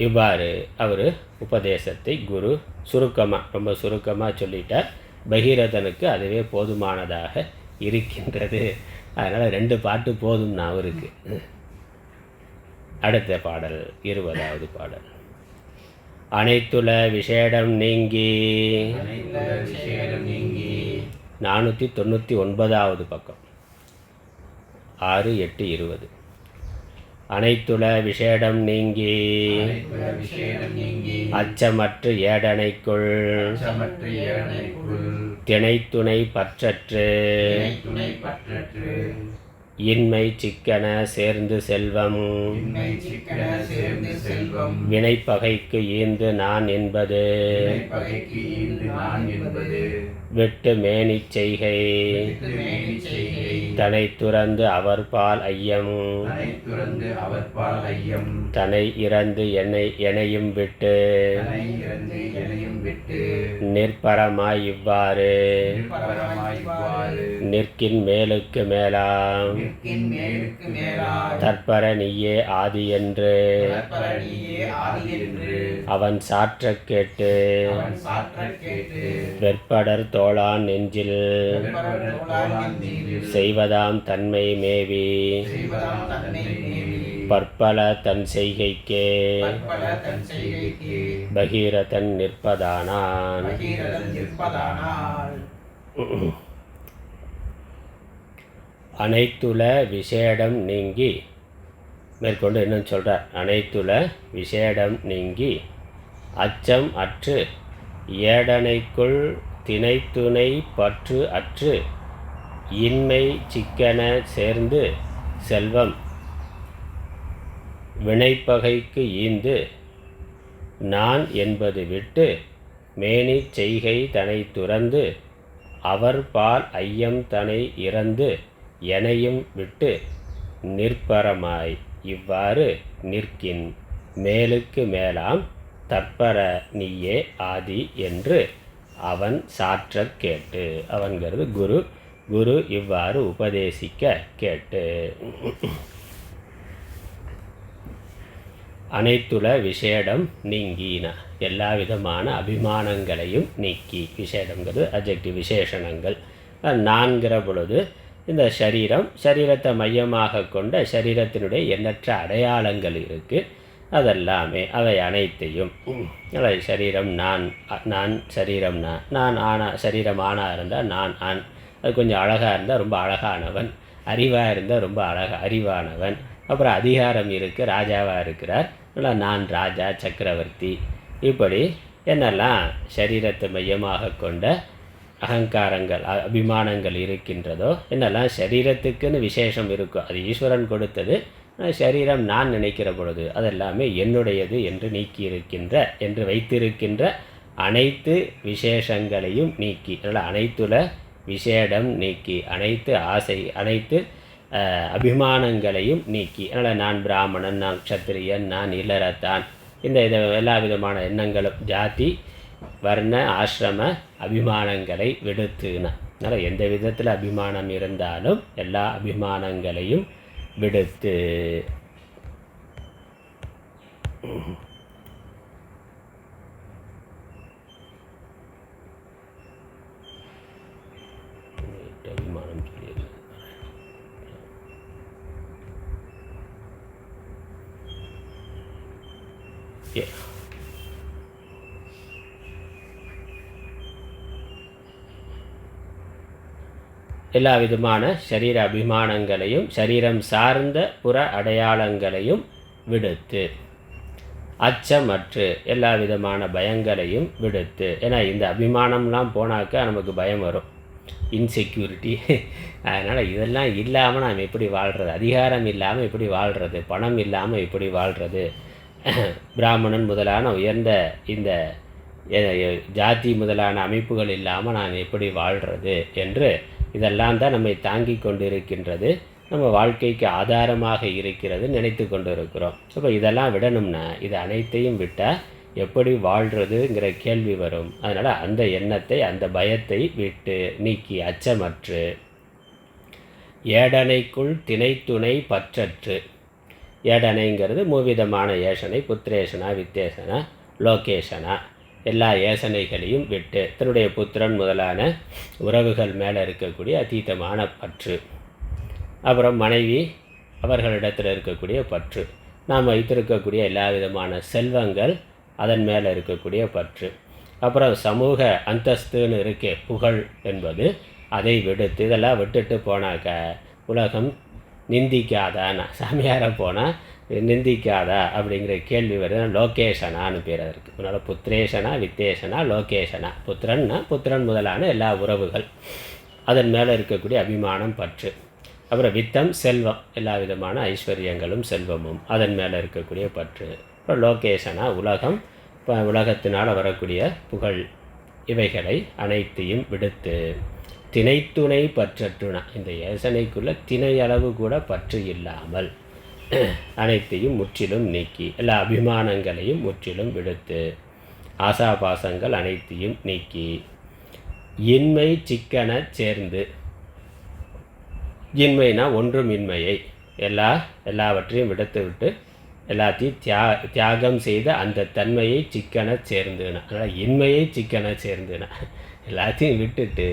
இவ்வாறு அவர் உபதேசத்தை குரு ரொம்ப சுருக்கமாக சொல்லிட்டார். பகீரதனுக்கு அதுவே போதுமானதாக இருக்கின்றது. அதனால் 2 பாட்டு போதும்னா அவருக்கு. அடுத்த பாடல் 20வது பாடல். அனைத்துல விஷேடம் நீங்கி, 499வது பக்கம், 6, 8, 20. அனைத்துல விஷேடம் நீங்கி அச்சமற்று ஏடனைக்குள் திணைத்துணை பற்றற்று இன்மை சிக்கன சேர்ந்து செல்வம் வினைப்பகைக்கு ஈந்து நான் என்பது விட்டு மேனிச் செய்கை தனை துறந்து அவர்பால் ஐயம் தனை இறந்து எனையும் விட்டு நிற்பரமாய் இவ்வாறு நிற்கின் மேலுக்கு மேலாம் தற்பர நீயே ஆதி என்று அவன் சாற்றக் கேட்டு வெற்படர் தோளான் நெஞ்சில் செய்வதாம் தன்மை மேவி பற்பல தன் செய்கைக்கே பகீரதன் நிற்பதானான். அனைத்துல விசேடம் நீங்கி, மேற்கொண்டு என்ன சொல்கிறார், அனைத்துல விசேடம் நீங்கி அச்சம் அற்று ஏடனைக்குள் திணைத்துணை பற்று அற்று இன்மை சிக்கன சேர்ந்து செல்வம் வினைப்பகைக்கு ஈந்து நான் என்பது விட்டு மேனிச் செய்கை தனை துறந்து அவர் பால் ஐயம் தனை இறந்து எனையும் விட்டு நிற்பரமாய் இவ்வாறு நிற்கின் மேலுக்கு மேலாம் தற்பர நீயே ஆதி என்று அவன் சாற்றக் கேட்டு. அவன்கிறது குரு. குரு இவ்வாறு உபதேசிக்க கேட்டு. அனைத்துல விசேடம் நீங்கின, எல்லா விதமான அபிமானங்களையும் நீக்கி. விசேடங்கிறது அட்ஜெக்டிவ், விசேஷணங்கள். நான்கிற பொழுது இந்த சரீரத்தை மையமாக கொண்ட சரீரத்தினுடைய எண்ணற்ற அடையாளங்கள் இருக்குது. அதெல்லாமே அவை அனைத்தையும் அவை சரீரம் நான் சரீரம் நான் சரீரம் ஆணாக இருந்தால் நான் ஆண், அது கொஞ்சம் அழகாக இருந்தால் ரொம்ப அழகானவன், அறிவாக இருந்தால் ரொம்ப அறிவானவன், அப்புறம் அதிகாரம் இருக்குது, ராஜாவாக இருக்கிறார், நான் ராஜா சக்கரவர்த்தி, இப்படி என்னெல்லாம் சரீரத்தை மையமாக கொண்ட அகங்காரங்கள் அபிமானங்கள் இருக்கின்றதோ, என்னெல்லாம் சரீரத்துக்குன்னு விசேஷம் இருக்கும், அது ஈஸ்வரன் கொடுத்தது, சரீரம் நான் நினைக்கிற பொழுது அதெல்லாமே என்னுடையது என்று என்று வைத்திருக்கின்ற அனைத்து விசேஷங்களையும் நீக்கி, அதனால் அனைத்துல விசேடம் நீக்கி, அனைத்து ஆசை அனைத்து அபிமானங்களையும் நீக்கி, அதனால் நான் பிராமணன், நான் க்ஷத்திரியன், நான் இல்லறத்தான், இந்த எல்லா விதமான எண்ணங்களும் ஜாதி வர்ண ஆசிரம அபிமானங்களை விடுத்துனா, அதனால் எந்த விதத்தில் அபிமானம் இருந்தாலும் எல்லா அபிமானங்களையும் விடுத்து அபிமானம் சொல்லிடலாம். எல்லா விதமான சரீர அபிமானங்களையும் சரீரம் சார்ந்த புற அடையாளங்களையும் விடுத்து, அச்சமற்று எல்லா விதமான பயங்களையும் விடுத்து, ஏன்னா இந்த அபிமானம்லாம் போனாக்கா நமக்கு பயம் வரும், இன்செக்யூரிட்டி. அதனால் இதெல்லாம் இல்லாமல் நாம் எப்படி வாழ்கிறது, அதிகாரம் இல்லாமல் எப்படி வாழ்கிறது, பணம் இல்லாமல் எப்படி வாழ்கிறது, பிராமணன் முதலான உயர்ந்த இந்த ஜாதி முதலான அமைப்புகள் இல்லாமல் நான் எப்படி வாழ்கிறது என்று இதெல்லாம் தான் நம்மை தாங்கி கொண்டு இருக்கின்றது, நம்ம வாழ்க்கைக்கு ஆதாரமாக இருக்கிறது நினைத்து கொண்டு இருக்கிறோம். அப்போ இதெல்லாம் விடணும்னா இது அனைத்தையும் விட்டால் எப்படி வாழ்கிறதுங்கிற கேள்வி வரும். அதனால் அந்த எண்ணத்தை அந்த பயத்தை விட்டு நீக்கி அச்சமற்று ஏடனைக்குள் திணைத்துணை பற்றற்று, ஏடனைங்கிறது மூவிதமான ஏசனை, புத்திரேசனா வித்தேசனா லோகேஷனா, எல்லா ஏசனைகளையும் விட்டு தன்னுடைய புத்திரன் முதலான உறவுகள் மேலே இருக்கக்கூடிய அதீதமான பற்று, அப்புறம் மனைவி அவர்களிடத்தில் இருக்கக்கூடிய பற்று, நாம் வைத்திருக்கக்கூடிய எல்லா விதமான செல்வங்கள் அதன் மேலே இருக்கக்கூடிய பற்று, அப்புறம் சமூக அந்தஸ்துன்னு இருக்கே புகழ் என்பது அதை விடுத்து, இதெல்லாம் விட்டுட்டு போனாக்க உலகம் நிந்திக்காதான்னா, சாமியாரை போனால் நிந்திக்காதா அப்படிங்கிற கேள்வி வருது. லோகேஷனான்னு பேர் அதற்கு. அதனால் புத்திரேஷனா வித்தேஷனா லோகேஷனா, புத்திரன் முதலான எல்லா உறவுகள் அதன் மேலே இருக்கக்கூடிய அபிமானம் பற்று, அப்புறம் வித்தம் செல்வம் எல்லா விதமான ஐஸ்வர்யங்களும் செல்வமும் அதன் மேலே இருக்கக்கூடிய பற்று, அப்புறம் லோகேஷனா உலகம், உலகத்தினால் வரக்கூடிய புகழ், இவைகளை அனைத்தையும் விடுத்து திணைத்துணை பற்றற்றுனா, இந்த யோசனைக்குள்ள திணை அளவு கூட பற்று இல்லாமல் அனைத்தையும் முற்றிலும் நீக்கி எல்லா அபிமானங்களையும் முற்றிலும் விடுத்து ஆசாபாசங்கள் அனைத்தையும் நீக்கி இன்மை சிக்கன சேர்ந்து, இன்மைனா ஒன்றுமின்மையை எல்லாவற்றையும் விடுத்து விட்டு எல்லாத்தையும் தியாகம் செய்த அந்த தன்மையை சிக்கன சேர்ந்துனா, அதனால் இன்மையை சிக்கன சேர்ந்துனா எல்லாத்தையும் விட்டுட்டு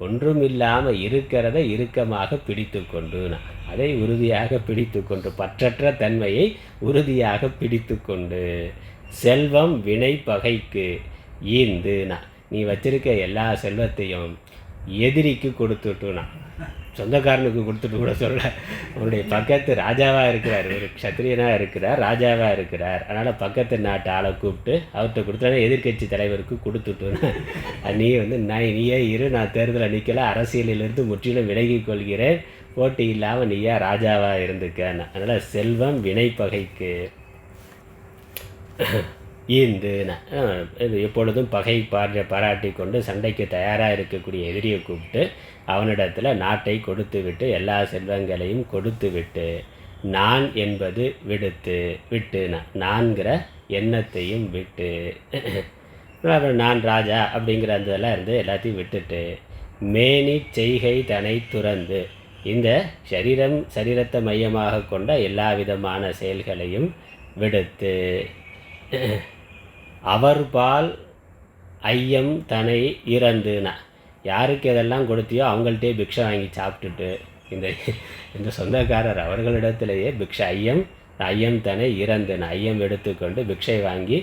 ஒன்றுமில்லாமல் இருக்கிறத இறுக்கமாக பிடித்து கொண்டுனா, அதை உறுதியாக பிடித்து கொண்டு பற்றற்ற தன்மையை உறுதியாக பிடித்து கொண்டு செல்வம் வினை பகைக்கு ஈந்துனா, நீ வச்சிருக்க எல்லா செல்வத்தையும் எதிரிக்கு கொடுத்துட்டுனா, சொந்தக்காரனுக்கு கொடுத்துட்டு கூட சொல்ல, அவனுடைய பக்கத்து ராஜாவாக இருக்கிறார், ஒரு க்ஷத்திரியனாக இருக்கிறார், ராஜாவாக இருக்கிறார், அதனால் பக்கத்து நாட்டு ஆளை கூப்பிட்டு அவர்கிட்ட கொடுத்தா எதிர்கட்சி தலைவருக்கு கொடுத்துட்டோன்னா, நீ நீயே இரு, நான் தேர்தலில் நிற்கல, அரசியலிலிருந்து முற்றிலும் விலகி கொள்கிறேன், போட்டி இல்லாமல் நீயா ராஜாவாக இருந்துக்கன்னு. அதனால் செல்வம் வினை பகைக்கு ஈந்துனா, இது எப்பொழுதும் பகை பாராட்டி கொண்டு சண்டைக்கு தயாராக இருக்கக்கூடிய எதிரியை கூப்பிட்டு அவனிடத்தில் நாட்டை கொடுத்து விட்டு எல்லா செல்வங்களையும் கொடுத்து விட்டு நான் என்பது விட்டுனா, நான்கிற எண்ணத்தையும் விட்டு, அப்புறம் நான் ராஜா அப்படிங்கிற அந்த இதெல்லாம் இருந்து எல்லாத்தையும் விட்டுட்டு மேனி செய்கை தனை துறந்து, இந்த சரீரத்தை மையமாக கொண்ட எல்லா விதமான செயல்களையும் விடுத்து அவர்பால் ஐயம் தன்னை இறந்துனா, யாருக்கு எதெல்லாம் கொடுத்தியோ அவங்கள்ட்டே பிக்ஷை வாங்கி சாப்பிட்டுட்டு இந்த இந்த சொந்தக்காரர் அவர்களிடத்திலேயே பிக்ஷை ஐயம் தன்னை இறந்துன ஐயம் எடுத்துக்கொண்டு பிக்ஷை வாங்கி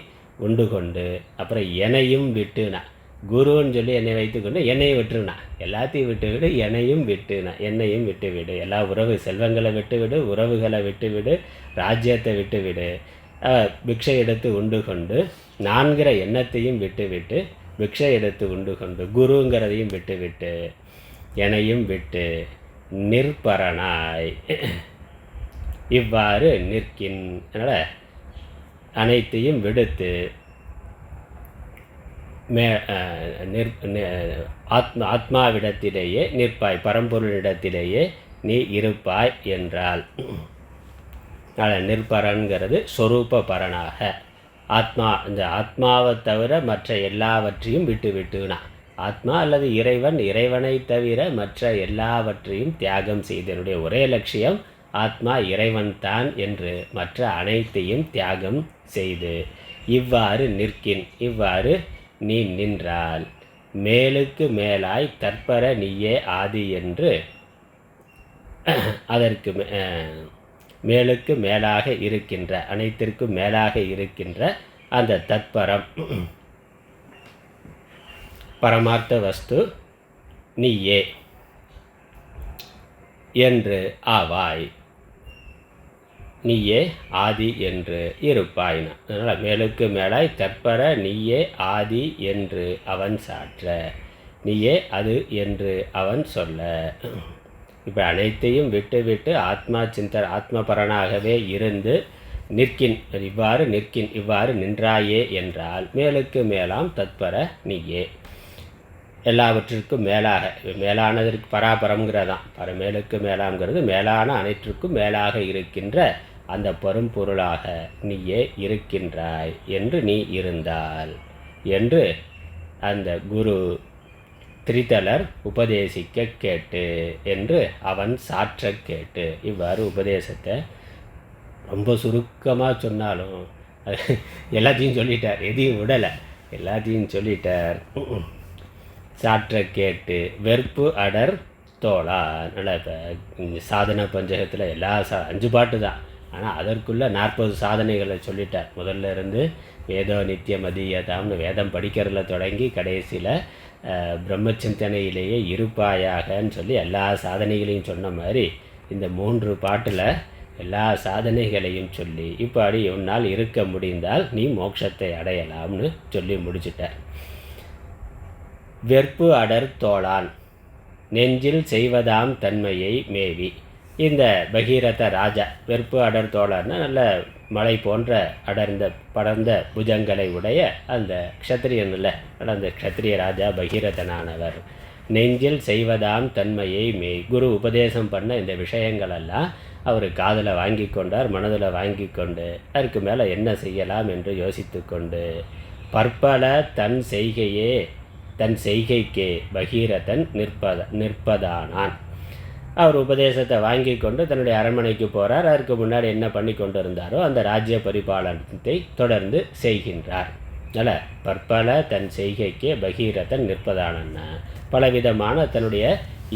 உண்டு கொண்டு அப்புறம் என்னையும் விட்டுனா குருன்னு சொல்லி என்னை வைத்துக்கொண்டு என்னையும் விட்டுருனா எல்லாத்தையும் விட்டு விடு என்னையும் விட்டுனா என்னையும் விட்டு விடு எல்லா செல்வங்களை விட்டு விடு உறவுகளை விட்டு விடு ராஜ்யத்தை விட்டு விடு பிக்ஷை எடுத்து உண்டு கொண்டு நான்கிற எண்ணத்தையும் விட்டு விட்டு பிக்ஷை எடுத்து உண்டு கொண்டு குருங்கிறதையும் விட்டு விட்டு என்னையும் விட்டு நிற்பரனாய் இவ்வாறு நிற்கின். அதனால் அனைத்தையும் விடுத்து ஆத்மாவிடத்திலேயே நிற்பாய், பரம்பொருளிடத்திலேயே நீ இருப்பாய் என்றால் நிற்பரன்கிறது சொரூப பரனாக இந்த ஆத்மாவை தவிர மற்ற எல்லாவற்றையும் விட்டு விட்டுனா ஆத்மா அல்லது இறைவனை தவிர மற்ற எல்லாவற்றையும் தியாகம் செய்தனுடைய ஒரே லட்சியம் ஆத்மா இறைவன் தான் என்று மற்ற அனைத்தையும் தியாகம் செய்து இவ்வாறு நிற்கின். இவ்வாறு நீ நின்றால் மேலுக்கு மேலாய் தற்பர நீயே ஆதி என்று அதற்கு மேலுக்கு மேலாக இருக்கின்ற அனைத்திற்கும் மேலாக இருக்கின்ற அந்த தற்பரம் பரமார்த்த வஸ்து நீயே என்று ஆவாய், நீயே ஆதி என்று இருப்பாய்னா. அதனால் மேலுக்கு மேலாய் தற்பர நீயே ஆதி என்று அவன் சாற்ற, நீயே அது என்று அவன் சொல்ல. இப்போ அனைத்தையும் விட்டு விட்டு ஆத்மபரனாகவே இருந்து நிற்கின். இவ்வாறு நிற்கின், இவ்வாறு நின்றாயே என்றால் மேலுக்கு மேலாம் தத்பர நீயே, எல்லாவற்றிற்கும் மேலாக, மேலானதற்கு பராபரம்ங்கிறதான் மேலுக்கு மேலாங்கிறது மேலான அனைத்திற்கும் மேலாக இருக்கின்ற அந்த பரும்பொருளாக நீயே இருக்கின்றாய் என்று நீ இருந்தால் என்று அந்த குரு திரிதலர் உபதேசிக்க கேட்டு என்று அவன் சாற்ற கேட்டு. இவ்வாறு உபதேசத்தை ரொம்ப சுருக்கமாக சொன்னாலும் எல்லாத்தையும் சொல்லிட்டார், எதையும் விடலை, எல்லாத்தையும் சொல்லிட்டார். சாற்ற கேட்டு வெறுப்பு அடர் தோளா. நல்லா இப்போ சாதன பஞ்சகத்தில் எல்லா 5 பாட்டு தான், ஆனால் அதற்குள்ளே 40 சாதனைகளை சொல்லிட்டார். முதல்ல இருந்து வேதோ நித்தியம் அதீயதாம்னு வேதம் படிக்கிறதுல தொடங்கி கடைசியில் பிரம்மச்சிந்தனையிலேயே இருப்பாயாகன்னு சொல்லி எல்லா சாதனைகளையும் சொன்ன மாதிரி இந்த 3 பாட்டில் எல்லா சாதனைகளையும் சொல்லி இப்படி உன்னால் இருக்க முடிந்தால் நீ மோட்சத்தை அடையலாம்னு சொல்லி முடிச்சிட்டார். வெறுப்பு அடர் தோளான் நெஞ்சில் செய்வதாம் தன்மையை மேவி. இந்த பகீரத ராஜா வெறுப்பு அடர் தோளான்னா நல்ல மலை போன்ற படர்ந்த புஜங்களை உடைய அந்த க்ஷத்திரியன் இல்லை, அந்த க்ஷத்திரிய ராஜா பகீரதனானவர் நெஞ்சில் செய்வதாம் தன்மையை குரு உபதேசம் பண்ண இந்த விஷயங்களெல்லாம் அவர் காதில் வாங்கி கொண்டார், மனதில் வாங்கி கொண்டு அதற்கு மேலே என்ன செய்யலாம் என்று யோசித்து கொண்டு பற்பல தன் செய்கைக்கே பகீரதன் நிற்பதானான். அவர் உபதேசத்தை வாங்கி கொண்டு தன்னுடைய அரண்மனைக்கு போகிறார். அதற்கு முன்னாடி என்ன பண்ணி கொண்டு இருந்தாரோ அந்த ராஜ்ய பரிபாலனத்தை தொடர்ந்து செய்கின்றார். அல்ல பற்பல தன் செய்கைக்கே பகீரதன் நிற்பதானன்னா பலவிதமான தன்னுடைய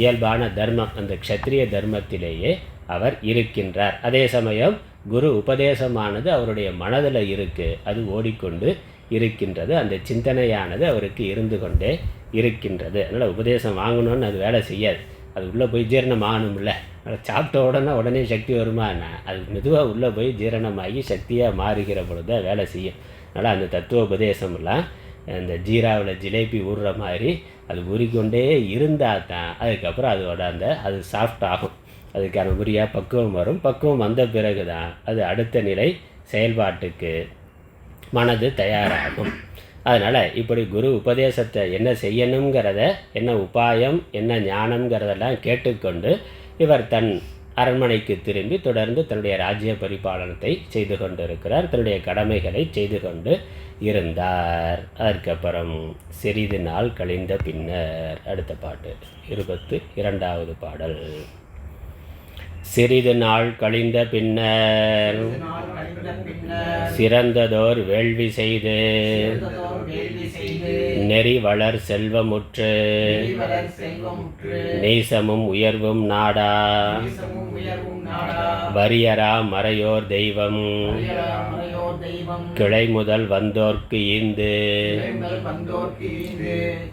இயல்பான தர்மம், அந்த க்ஷத்ரிய தர்மத்திலேயே அவர் இருக்கின்றார். அதே சமயம் குரு உபதேசமானது அவருடைய மனதில் இருக்குது, அது ஓடிக்கொண்டு இருக்கின்றது, அந்த சிந்தனையானது அவருக்கு இருந்து கொண்டே இருக்கின்றது. அதனால் உபதேசம் வாங்கணும்னு அது வேலை செய்யாது, அது உள்ளே போய் ஜீரணம் ஆகணும்ல. அதனால் சாப்பிட்ட உடனே சக்தி வருமானா, அது மெதுவாக உள்ளே போய் ஜீரணமாகி சக்தியாக மாறுகிற பொழுது வேலை செய்யும். அதனால் அந்த தத்துவ உபதேசமெல்லாம் அந்த ஜீராவில் ஜிலேபி ஊறுற மாதிரி அது ஊறிக்கொண்டே இருந்தால் தான் அதுக்கப்புறம் அது சாஃப்ட் ஆகும், அதுக்கான உரியாக பக்குவம் வரும். பக்குவம் வந்த பிறகு தான் அது அடுத்த நிலை செயல்பாட்டுக்கு மனது தயாராகும். அதனால் இப்படி குரு உபதேசத்தை என்ன செய்யணுங்கிறத, என்ன உபாயம், என்ன ஞானம்ங்கிறதெல்லாம் கேட்டுக்கொண்டு இவர் தன் அரண்மனைக்கு திரும்பி தொடர்ந்து தன்னுடைய ராஜ்ய பரிபாலனத்தை செய்து கொண்டிருக்கிறார், தன்னுடைய கடமைகளை செய்து கொண்டு இருந்தார். அதற்கப்புறம் சிறிது நாள் கழிந்த பின்னர் அடுத்த பாட்டு 22வது பாடல். சிறிது நாள் கழிந்த பின்னர் சிறந்ததோர் வேள்வி செய்து நெறி வளர் செல்வமுற்று நீசமும் உயர்வும் நாடா வரியரா மறையோர் தெய்வம் கிளை முதல் வந்தோர்க்கு ஈந்து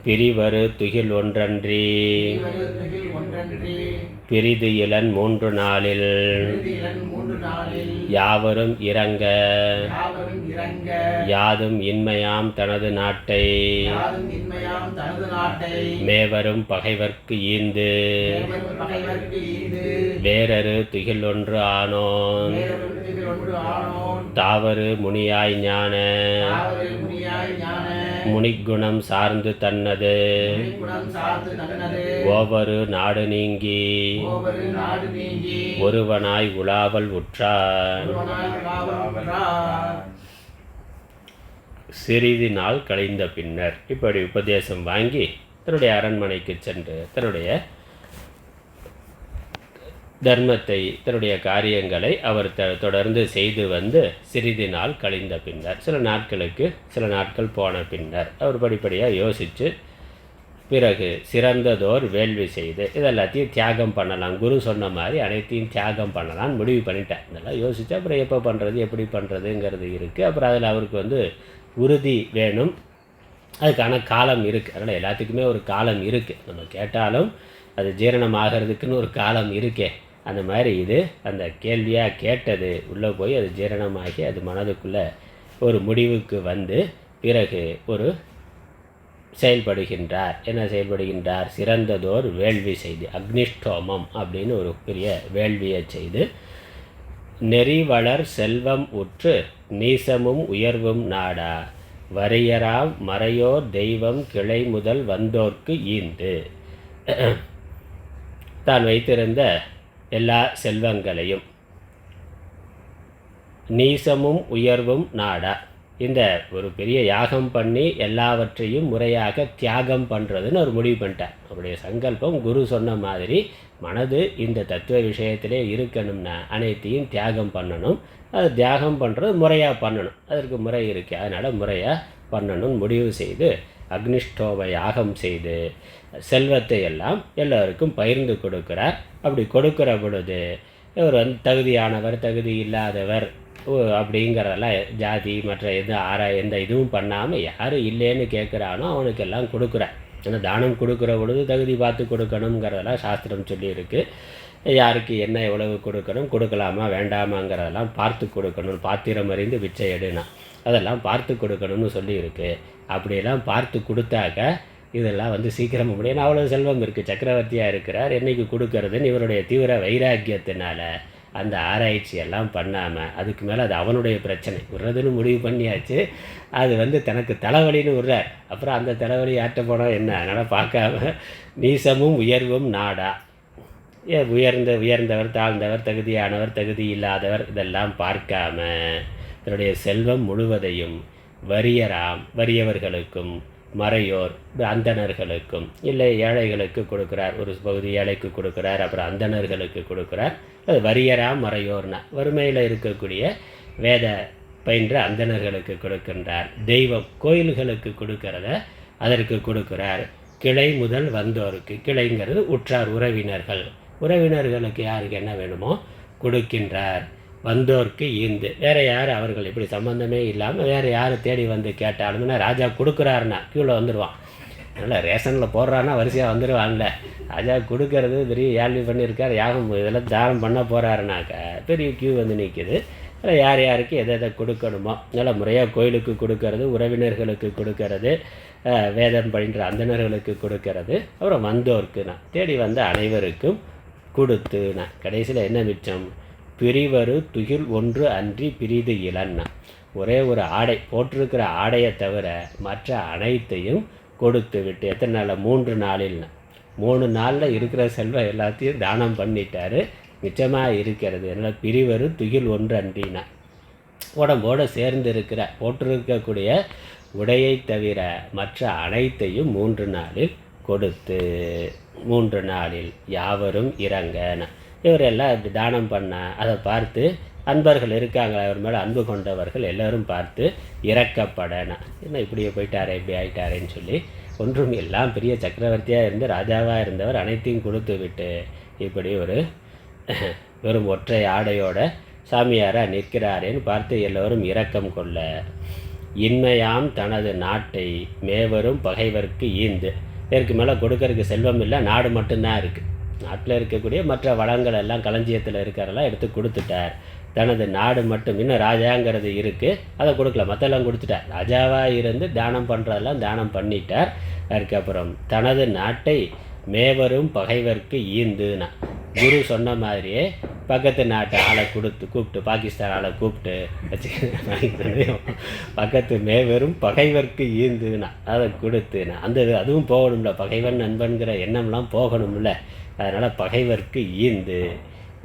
பிரிவரு துகில் ஒன்றன்றி பிரிது இளன் 3 நாளில் யாவரும் இறங்க யாதும் இன்மையாம் தனது நாட்டை மேவரும் பகைவர்க்கு ஈந்து வேறரு துகில் ஒன்று ஆனோன் தாவரு முனியாய் ஞான முனிக்குணம் சார்ந்து தன்னது ஓவரு நாடு நீங்கி ஒருவனாய் உலாவல் உற்றார். சிறிது நாள் கழிந்த பின்னர் இப்படி உபதேசம் வாங்கி தன்னுடைய அரண்மனைக்கு சென்று தன்னுடைய தர்மத்தை தன்னுடைய காரியங்களை அவர் தொடர்ந்து செய்து வந்து சிறிது நாள் கழிந்த பின்னர் சில நாட்கள் போன பின்னர் அவர் படிப்படியாக யோசித்து பிறகு சிறந்ததோர் வேள்வி செய்து இதெல்லாத்தையும் தியாகம் பண்ணலாம், குரு சொன்ன மாதிரி அனைத்தையும் தியாகம் பண்ணலான்னு முடிவு பண்ணிட்டேன். இதெல்லாம் யோசித்து அப்புறம் எப்போ பண்ணுறது எப்படி பண்ணுறதுங்கிறது இருக்குது. அப்புறம் அதில் அவருக்கு உறுதி வேணும், அதுக்கான காலம் இருக்குது. அதனால் எல்லாத்துக்குமே ஒரு காலம் இருக்குது, நம்ம கேட்டாலும் அது ஜீரணமாகிறதுக்குன்னு ஒரு காலம் இருக்கே. அந்த மாதிரி இது அந்த கேள்வியாக கேட்டது உள்ளே போய் அது ஜீரணமாகி அது மனதுக்குள்ளே ஒரு முடிவுக்கு வந்து பிறகு ஒரு செயல்படுகின்றார். என்ன செயல்படுகின்றார்? சிறந்ததோர் வேள்வி செய்து அக்னிஷ்டோமம் அப்படின்னு ஒரு பெரிய வேள்வியை செய்து நெறி வளர் செல்வம் உற்று நீசமும் உயர்வும் நாடா வரியராம் மறையோர் தெய்வம் கிளை முதல் வந்தோர்க்கு ஈந்து தான் வைத்திருந்த எல்லா செல்வங்களையும் நீசமும் உயர்வும் நாடா இந்த ஒரு பெரிய யாகம் பண்ணி எல்லாவற்றையும் முறையாக தியாகம் பண்ணுறதுன்னு ஒரு முடிவு பண்ணிட்டார். அவருடைய சங்கல்பம் குரு சொன்ன மாதிரி மனது இந்த தத்துவ விஷயத்திலே இருக்கணும்னா அனைத்தையும் தியாகம் பண்ணணும். அது தியாகம் பண்ணுறது முறையாக பண்ணணும், அதற்கு முறை இருக்குது. அதனால் முறையாக பண்ணணும்னு முடிவு செய்து அக்னிஷ்டோம யாகம் செய்து செல்வத்தை எல்லாம் எல்லோருக்கும் பகிர்ந்து கொடுக்கிறார். அப்படி கொடுக்குற பொழுது இவர் தகுதியானவர் தகுதி இல்லாதவர் அப்படிங்கிறதெல்லாம் ஜாதி மற்ற எந்த இதுவும் பண்ணாமல் யார் இல்லைன்னு கேட்குறானோ அவனுக்கெல்லாம் கொடுக்குறார். ஏன்னா தானம் கொடுக்குற பொழுது தகுதி பார்த்து கொடுக்கணுங்கிறதெல்லாம் சாஸ்திரம் சொல்லியிருக்கு. யாருக்கு என்ன எவ்வளவு கொடுக்கணும், கொடுக்கலாமா வேண்டாமாங்கிறதெல்லாம் பார்த்து கொடுக்கணும். பாத்திரம் அறிந்து பிச்சை எடுனா அதெல்லாம் பார்த்து கொடுக்கணும்னு சொல்லியிருக்கு. அப்படியெல்லாம் பார்த்து கொடுத்தாக்க இதெல்லாம் சீக்கிரமாக முடியும். அவ்வளோ செல்வம் இருக்குது, சக்கரவர்த்தியாக இருக்கிறார், என்றைக்கு கொடுக்கறதுன்னு இவருடைய தீவிர வைராக்கியத்தினால அந்த ஆராய்ச்சியெல்லாம் பண்ணாமல் அதுக்கு மேலே அது அவனுடைய பிரச்சனை விடுறதுன்னு முடிவு பண்ணியாச்சு. அது தனக்கு தலைவலின்னு விடுறார். அப்புறம் அந்த தலைவலி ஆட்ட போனால் என்ன, அதனால் பார்க்காம நீசமும் உயர்வும் நாடா உயர்ந்தவர் தாழ்ந்தவர் தகுதியானவர் தகுதி இல்லாதவர் இதெல்லாம் பார்க்காம தன்னுடைய செல்வம் முழுவதையும் வறியவர்களுக்கும் மறையோர் அந்தணர்களுக்கும் இல்லை ஏழைகளுக்கு கொடுக்குறார். ஒரு பகுதி ஏழைக்கு கொடுக்குறார், அப்புறம் அந்தணர்களுக்கு கொடுக்குறார். அது வறியராம் மறையோர்னா வறுமையில் இருக்கக்கூடிய வேத பயின்ற அந்தணர்களுக்கு கொடுக்கின்றார். தெய்வம் கோயில்களுக்கு கொடுக்கறத அதற்கு கொடுக்குறார். கிளை முதல் வந்தோருக்கு, கிளைங்கிறது உற்றார் உறவினர்களுக்கு யாருக்கு என்ன வேணுமோ கொடுக்கின்றார். வந்தோர்க்கு ஈந்து வேறு யார் அவர்கள் இப்படி சம்பந்தமே இல்லாமல் வேறு யார் தேடி வந்து கேட்டாலும்னா ராஜா கொடுக்குறாருன்னா க்யூவில் வந்துடுவான். அதனால் ரேஷனில் போடுறான்னா வரிசையாக வந்துடுவான்ல. ராஜா கொடுக்கறது பெரிய ஏழ்வி பண்ணியிருக்கார், யாகம் இதெல்லாம் தானம் பண்ண போகிறாருனாக்க பெரிய க்யூ நிற்கிது. அதில் யார் யாருக்கு எதை கொடுக்கணுமோ நல்லா முறையாக கோயிலுக்கு கொடுக்கறது, உறவினர்களுக்கு கொடுக்கறது, வேதம் பயின்ற அந்தணர்களுக்கு கொடுக்கறது, அப்புறம் வந்தோர்க்குண்ணா தேடி வந்த அனைவருக்கும் கொடுத்துண்ணா கடைசியில் என்ன மிச்சம்? பிரிவரு துகில் ஒன்று அன்றி பிரிது இளன்னா ஒரே ஒரு ஆடை போட்டிருக்கிற ஆடையை தவிர மற்ற அனைத்தையும் கொடுத்து விட்டு எத்தனை நாளில் 3 நாளில்னா 3 நாளில் இருக்கிற செல்வம் எல்லாத்தையும் தானம் பண்ணிட்டார். மிச்சமாக இருக்கிறது என்ன? பிரிவரு துகில் ஒன்று அன்றினா உடம்போடு சேர்ந்து இருக்கிற போட்டிருக்கக்கூடிய உடையை தவிர மற்ற அனைத்தையும் 3 நாளில் கொடுத்து 3 நாளில் யாவரும் இறங்கன இவரெல்லாம் இப்படி தானம் பண்ண அதை பார்த்து அன்பர்கள் இருக்காங்க, அவர் மேலே அன்பு கொண்டவர்கள் எல்லோரும் பார்த்து இறக்கப்படனா, என்ன இப்படியே போயிட்டாரே இப்படி ஆயிட்டாரேன்னு சொல்லி ஒன்றும் எல்லாம் பெரிய சக்கரவர்த்தியாக இருந்து ராஜாவாக இருந்தவர் அனைத்தையும் கொடுத்து விட்டு இப்படி ஒரு வெறும் ஒற்றை ஆடையோட சாமியாராக நிற்கிறாரேன்னு பார்த்து எல்லோரும் இரக்கம் கொள்ள, இன்மையாம் தனது நாட்டை மேவரும் பகைவர்க்கு ஈந்து, இதற்கு மேலே கொடுக்கறதுக்கு செல்வம் இல்லை, நாடு மட்டும்தான் இருக்குது, நாட்டில் இருக்கக்கூடிய மற்ற வளங்கள் எல்லாம் களஞ்சியத்தில் இருக்கிறதெல்லாம் எடுத்து கொடுத்துட்டார், தனது நாடு மட்டும் இன்னும் ராஜாங்கிறது இருக்குது அதை கொடுக்கல, மற்றெல்லாம் கொடுத்துட்டார், ராஜாவாக இருந்து தானம் பண்ணுறதெல்லாம் தானம் பண்ணிட்டார். அதுக்கப்புறம் தனது நாட்டை மேவரும் பகைவர்க்கு ஈந்துனா, குரு சொன்ன மாதிரியே பக்கத்து நாட்டு ஆளை கூப்பிட்டு பாகிஸ்தான் ஆளை கூப்பிட்டு வச்சு பக்கத்து மேவரும் பகைவர்க்கு ஈந்துனா அதை கொடுத்துனா, அதுவும் போகணும்ல, பகைவன் நண்பன்கிற எண்ணம்லாம் போகணும்ல, அதனால் பகைவர்க்கு ஈந்து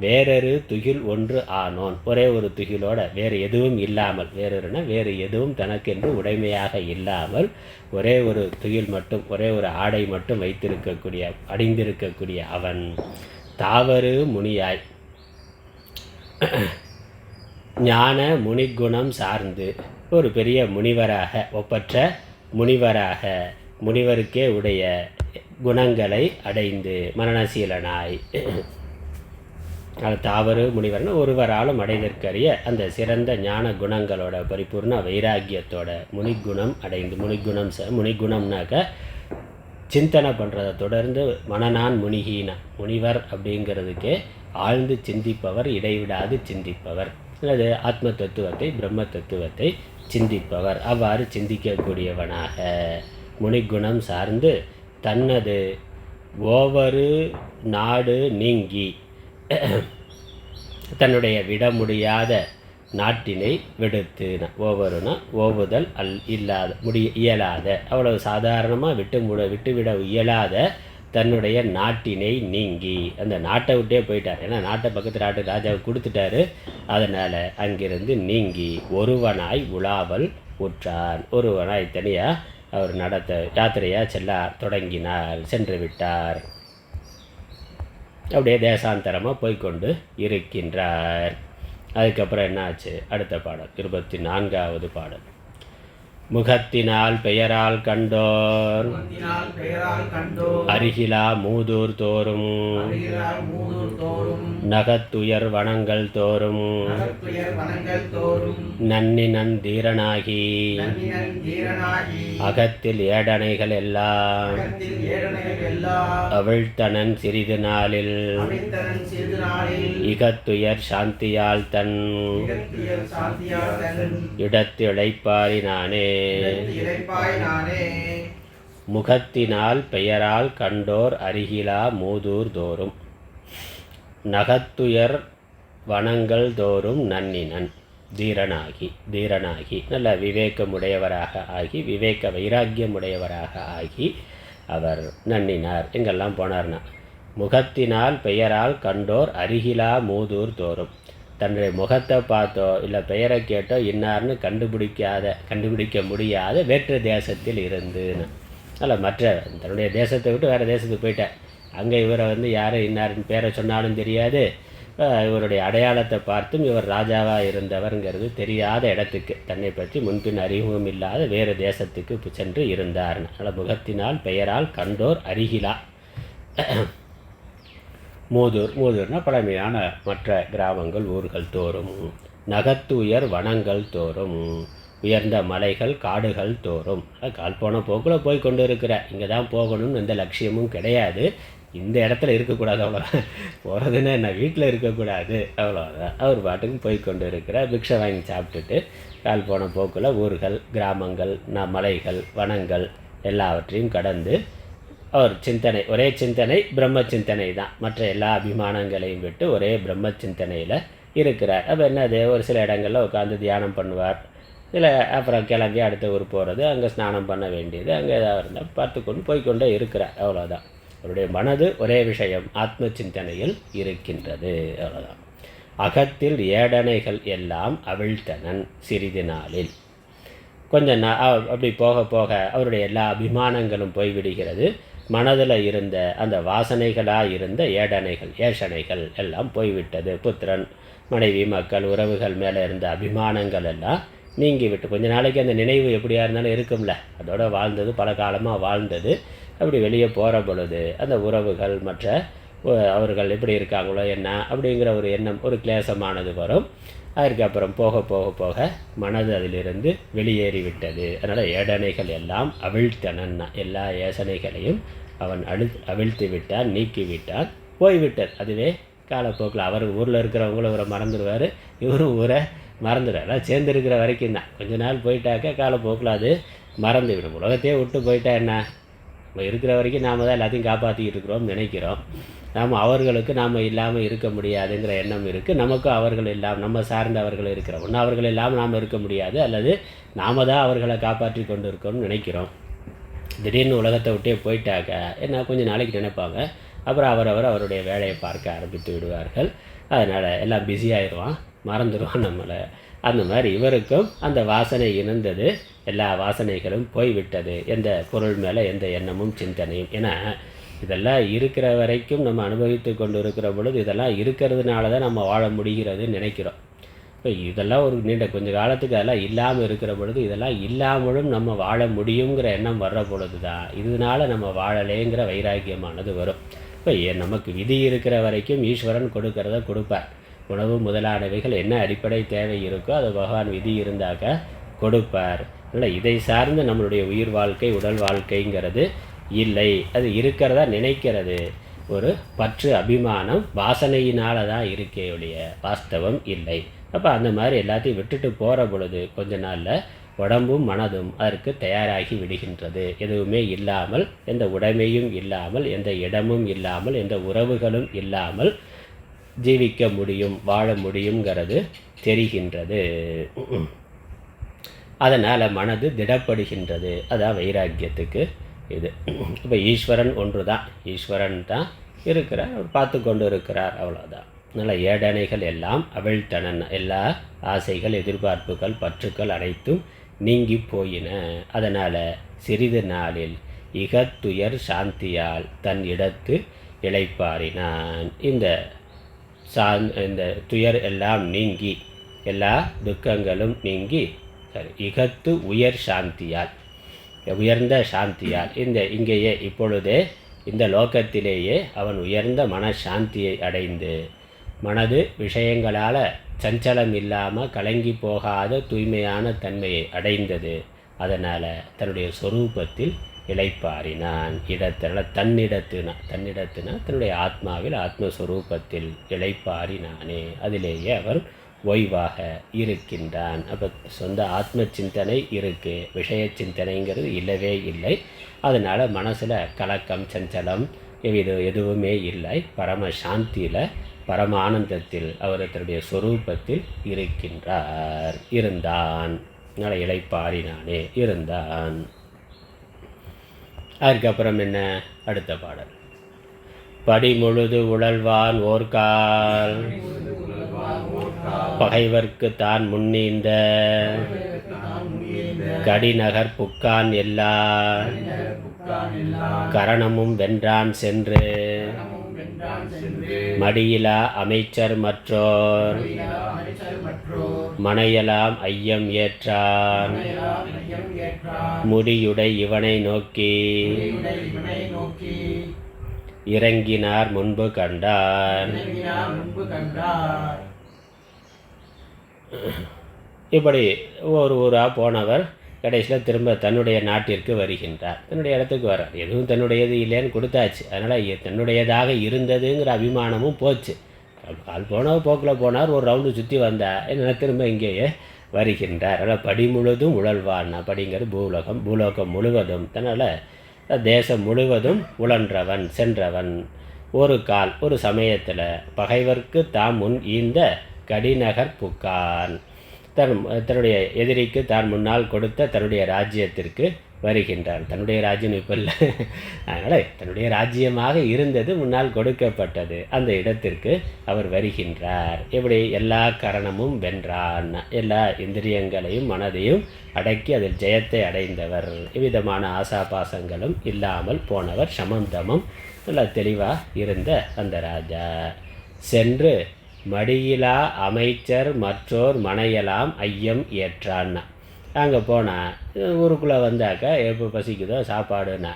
வேறொரு துகில் ஒன்று ஆனோன், ஒரே ஒரு துகிலோட வேறு எதுவும் இல்லாமல், வேறொருனா வேறு எதுவும் தனக்கென்று உடைமையாக இல்லாமல் ஒரே ஒரு துகில் மட்டும், ஒரே ஒரு ஆடை மட்டும் வைத்திருக்கக்கூடிய அடைந்திருக்கக்கூடிய அவன் தாவரு முனியாய் ஞான முனிகுணம் சார்ந்து ஒரு பெரிய முனிவராக, ஒப்பற்ற முனிவராக, முனிவருக்கே உடைய குணங்களை அடைந்து மரணசீலனாய், அது தாவரு முனிவர்னு ஒருவராலும் அடைதற்கரிய அந்த சிறந்த ஞான குணங்களோட பரிபூர்ண வைராக்கியத்தோட முனிகுணம் அடைந்து, முனிகுணம்னாக்க சிந்தனை பண்ணுறதை தொடர்ந்து மனநான் முனிகினா, முனிவர் அப்படிங்கிறதுக்கே ஆழ்ந்து சிந்திப்பவர், இடைவிடாது சிந்திப்பவர், அல்லது ஆத்ம தத்துவத்தை பிரம்ம தத்துவத்தை சிந்திப்பவர், அவ்வாறு சிந்திக்கக்கூடியவனாக முனிகுணம் சார்ந்து தன்னது ஒவ்வொரு நாடு நீங்கி தன்னுடைய விட முடியாத நாட்டினை விடுத்து, ஒவ்வொருனா ஓவுதல் இல்லாத இயலாத, அவ்வளவு சாதாரணமாக விட்டுவிட இயலாத தன்னுடைய நாட்டினை நீங்கி அந்த நாட்டை விட்டே போயிட்டார். ஏன்னா நாட்டை பக்கத்து நாட்டு ராஜாவுக்கு கொடுத்துட்டாரு, அதனால் அங்கிருந்து நீங்கி ஒருவனாய் உலாவல் உற்றான், ஒருவனாய் தனியாக அவர் யாத்திரையாக செல்ல தொடங்கினார், சென்று விட்டார். அப்படியே தேசாந்தரமாக போய்கொண்டு இருக்கின்றார். அதுக்கப்புறம் என்ன ஆச்சு? அடுத்த பாடல் 24வது பாடல். முகத்தினால் பெயரால் கண்டோர் அருகிலா மூதூர் தோறும் நகத்துயர் வனங்கள் தோறும் நன்னினன் தீரனாகி அகத்தில் ஏடனைகள் எல்லாம் அவிழ்த்தனன் சிறிது நாளில் இகத்துயர் சாந்தியால் தன் இடத்து இளைப்பாரினானே. முகத்தினால் பெயரால் கண்டோர் அருகிலா மூதூர் தோறும் நகத்துயர் வனங்கள் தோறும் நன்னினன் தீரனாகி நல்ல விவேகமுடையவராக ஆகி, விவேக வைராக்கியமுடையவராக ஆகி அவர் நன்னினார். எங்கெல்லாம் போனார்னா, முகத்தினால் பெயரால் கண்டோர் அருகிலா மூதூர் தோறும், தன்னுடைய முகத்தை பார்த்தோ இல்லை பெயரை கேட்டோ இன்னார்னு கண்டுபிடிக்க முடியாத வேற்று தேசத்தில் இருந்துன்னு, அதில் மற்ற தன்னுடைய தேசத்தை விட்டு வேறு தேசத்துக்கு போயிட்டார். அங்கே இவரை யார் இன்னார்னு பேரை சொன்னாலும் தெரியாது, இவருடைய அடையாளத்தை பார்த்தும் இவர் ராஜாவாக இருந்தவர்ங்கிறது தெரியாத இடத்துக்கு, தன்னை பற்றி முன்பின் அறிமுகம் இல்லாத வேறு தேசத்துக்கு சென்று இருந்தார்னு. அதில் முகத்தினால் பெயரால் கண்டோர் அருகிலா மூதூர்னா பழமையான மற்ற கிராமங்கள் ஊர்கள் தோறும், நகத்துயர் வனங்கள் தோறும் உயர்ந்த மலைகள் காடுகள் தோறும், கால் போன போக்கில் போய் கொண்டு இருக்கிற, இங்கே தான் போகணும்னு எந்த லட்சியமும் கிடையாது, இந்த இடத்துல இருக்கக்கூடாது, அவ்வளோதான் போகிறதுன்னு என்ன வீட்டில் இருக்கக்கூடாது, அவ்வளோதான். அவர் பாட்டுக்கு போய் கொண்டு இருக்கிற, பிக்ஷை வாங்கி சாப்பிட்டுட்டு கால் போன போக்கில் ஊர்கள் கிராமங்கள் மலைகள் வனங்கள் எல்லாவற்றையும் கடந்து அவர் சிந்தனை, ஒரே சிந்தனை பிரம்ம சிந்தனை தான், மற்ற எல்லா அபிமானங்களையும் விட்டு ஒரே பிரம்ம சிந்தனையில் இருக்கிறார். அப்போ என்னது, ஒரு சில இடங்களில் உட்காந்து தியானம் பண்ணுவார், இல்லை அப்புறம் கிளம்பி அடுத்த ஊர் போகிறது, அங்கே ஸ்நானம் பண்ண வேண்டியது, அங்கே ஏதாவது இருந்தால் பார்த்துக்கொண்டு போய்கொண்டே இருக்கிறார், அவ்வளோதான். அவருடைய மனது ஒரே விஷயம் ஆத்ம சிந்தனையில் இருக்கின்றது, அவ்வளோதான். அகத்தில் ஏடனைகள் எல்லாம் அவிழ்த்தனன் சிறிது நாளில், கொஞ்சம் அப்படி போக போக அவருடைய எல்லா அபிமானங்களும் போய்விடுகிறது, மனதில் இருந்த அந்த வாசனைகளாக இருந்த ஏஷணைகள் எல்லாம் போய்விட்டது. புத்திரன், மனைவி, மக்கள், உறவுகள் மேலே இருந்த அபிமானங்கள் எல்லாம் நீங்கிவிட்டு, கொஞ்ச நாளைக்கு அந்த நினைவு எப்படியா இருந்தாலும் இருக்கும்ல, அதோட வாழ்ந்தது, பல காலமாக வாழ்ந்தது. அப்படி வெளியே போகிற பொழுது அந்த உறவுகள் மற்ற அவர்கள் எப்படி இருக்காங்களோ என்ன அப்படிங்கிற ஒரு எண்ணம், ஒரு கிளேசமானது வரும். அதற்கப்புறம் போக போக போக மனது அதிலிருந்து வெளியேறிவிட்டது. அதனால் ஏடனைகள் எல்லாம் அவிழ்த்தனன்னா, எல்லா ஏசனைகளையும் அவன் அவிழ்த்து விட்டான், நீக்கிவிட்டான், போய்விட்டது. அதுவே காலப்போக்கில் அவர் ஊரில் இருக்கிறவங்களும் இவரை மறந்துடுவார், இவரும் ஊரை மறந்துடுவார். சேர்ந்துருக்கிற வரைக்கும் தான். கொஞ்ச நாள் போயிட்டாக்க காலப்போக்கில் அது மறந்துவிடும். உலகத்தையே விட்டு போயிட்டா என்ன, நம்ம இருக்கிற வரைக்கும் நாம் தான் எல்லாத்தையும் காப்பாற்றிக்கிட்டு இருக்கிறோம் நினைக்கிறோம். நாம் அவர்களுக்கு நாம் இல்லாமல் இருக்க முடியாதுங்கிற எண்ணம் இருக்குது. நமக்கும் அவர்கள் இல்லாமல், நம்ம சார்ந்த அவர்கள் இருக்கிறோம். ஒன்று அவர்கள் இல்லாமல் நாம் இருக்க முடியாது, அல்லது நாம் தான் அவர்களை காப்பாற்றி கொண்டு இருக்கோம்னு நினைக்கிறோம். திடீர்னு உலகத்தை விட்டே போயிட்டாக்க என்ன, கொஞ்சம் நாளைக்கு நினைப்பாங்க. அப்புறம் அவருடைய வேலையை பார்க்க ஆரம்பித்து விடுவார்கள். அதனால் எல்லாம் பிஸியாகிடுவான், மறந்துடுவான் நம்மளை. அந்த மாதிரி இவருக்கும் அந்த வாசனை இருந்தது, எல்லா வாசனைகளும் போய்விட்டது. எந்த பொருள் மேலே எந்த எண்ணமும் சிந்தனையும். ஏன்னா இதெல்லாம் இருக்கிற வரைக்கும் நம்ம அனுபவித்து கொண்டு இருக்கிற பொழுது இதெல்லாம் இருக்கிறதுனால தான் நம்ம வாழ முடிகிறதுன்னு நினைக்கிறோம். இப்போ இதெல்லாம் ஒரு நீண்ட கொஞ்சம் காலத்துக்கு அதெல்லாம் இல்லாமல் இருக்கிற பொழுது, இதெல்லாம் இல்லாமலும் நம்ம வாழ முடியுங்கிற எண்ணம் வர்ற பொழுது தான் இதனால் நம்ம வாழலேங்கிற வைராக்கியமானது வரும். இப்போ நமக்கு விதி இருக்கிற வரைக்கும் ஈஸ்வரன் கொடுக்கறத கொடுப்பார். உணவு முதலானவைகள் என்ன அடிப்படை தேவை இருக்கோ அதை பகவான் விதி இருந்தாக்க கொடுப்பார். அதனால் இதை சார்ந்து நம்மளுடைய உயிர் வாழ்க்கை, உடல் வாழ்க்கைங்கிறது இல்லை. அது இருக்கிறதா நினைக்கிறது ஒரு பற்று, அபிமானம், வாசனையினால தான் இருக்கே ஒழிய வாஸ்தவம் இல்லை. அப்போ அந்த மாதிரி எல்லாத்தையும் விட்டுட்டு போகிற பொழுது கொஞ்ச நாளில் உடம்பும் மனதும் அதற்கு தயாராகி விடுகின்றது. எதுவுமே இல்லாமல், எந்த உடைமையும் இல்லாமல், எந்த இடமும் இல்லாமல், எந்த உறவுகளும் இல்லாமல் ஜீவிக்க முடியும், வாழ முடியுங்கிறது தெரிகின்றது. அதனால் மனது திடப்படுகின்றது. அதான் வைராக்கியத்துக்கு இது. இப்போ ஈஸ்வரன் ஒன்று தான், ஈஸ்வரன் தான் இருக்கிறார், பார்த்து கொண்டு இருக்கிறார், அவ்வளோதான். அதனால் ஏடனைகள் எல்லாம் அவிழ்த்தனன், எல்லா ஆசைகள், எதிர்பார்ப்புகள், பற்றுக்கள் அனைத்தும் நீங்கி போயின. அதனால் சிறிது நாளில் இகத்துயர் சாந்தியால் தன் இடத்து இளைப்பாறினான். இந்த துயர் எல்லாம் நீங்கி, எல்லா துக்கங்களும் நீங்கி, இகத்து உயர் சாந்தியால், உயர்ந்த சாந்தியால், இங்கேயே இப்பொழுதே இந்த லோகத்திலேயே அவன் உயர்ந்த மனசாந்தியை அடைந்து, மனது விஷயங்களால் சஞ்சலம் இல்லாமல் கலங்கி போகாத தூய்மையான தன்மையை அடைந்தது. அதனால் தன்னுடைய சொரூபத்தில் இளைப்பாறினான். தன்னிடத்துனா தன்னுடைய ஆத்மாவில், ஆத்மஸ்வரூபத்தில் இளைப்பாறினானே. அதிலேயே அவன் ஓய்வாக இருக்கின்றான். அப்போ சொந்த ஆத்ம சிந்தனை இருக்குது, விஷய சிந்தனைங்கிறது இல்லவே இல்லை. அதனால் மனசில் கலக்கம், சஞ்சலம் எதுவுமே இல்லை. பரம சாந்தியில், பரம ஆனந்தத்தில் அவர் தன்னுடைய சொரூபத்தில் இருந்தான். அதனால் இளைப்பாறினானே, இருந்தான். அதுக்கப்புறம் என்ன, அடுத்த பாடல். படி முழுது உழல்வான் ஓர்கால் பகைவர்க்கு தான் முன்னீந்த கடிநகர் புக்கான் எல்லா கரணமும் வென்றான் சென்று மடியிலா அமைச்சர் மற்றோர் மனையலாம் ஐயம் ஏற்றான் முடியுடை இவனை நோக்கி இறங்கினார் முன்பு கண்டார். இப்படி ஒரு ஊராக போனவர் கடைசியில் திரும்ப தன்னுடைய நாட்டிற்கு வருகின்றார். தன்னுடைய இடத்துக்கு வர்றார். எதுவும் தன்னுடையது இல்லைன்னு கொடுத்தாச்சு. அதனால் தன்னுடையதாக இருந்ததுங்கிற அபிமானமும் போச்சு. கால் போனவர் போக்கில் போனார், ஒரு ரவுண்டு சுற்றி வந்தார், என்ன திரும்ப இங்கேயே வருகின்றார். அதனால் படி முழுதும் உழல்வான். படிங்கிறது பூலோகம், பூலோகம் முழுவதும், தன்னால் தேசம் முழுவதும் உழன்றவன், சென்றவன். ஒரு கால், ஒரு சமயத்தில் பகைவர்க்கு தாம் முன் ஈந்த கடிநகர் புக்கான், தன்னுடைய எதிரிக்கு தான் முன்னால் கொடுத்த தன்னுடைய ராஜ்யத்திற்கு வருகின்றார். தன்னுடைய ராஜ்யம் இப்போ இல்லை, அதனால் தன்னுடைய ராஜ்யமாக இருந்தது, முன்னால் கொடுக்கப்பட்டது, அந்த இடத்திற்கு அவர் வருகின்றார். எப்படி? எல்லா கரணமும் வென்றான், எல்லா இந்திரியங்களையும் மனதையும் அடக்கி அதில் ஜெயத்தை அடைந்தவர், எவ்விதமான ஆசாபாசங்களும் இல்லாமல் போனவர், சமந்தமம் நல்லா தெளிவாக இருந்த அந்த ராஜா. சென்று மடியிலா அமைச்சர் மற்றோர் மனையெல்லாம் ஐயம் ஏற்றான்னா. அங்கே போனால் ஊருக்குள்ளே வந்தாக்கா எப்போ பசிக்குதோ சாப்பாடுன்னா,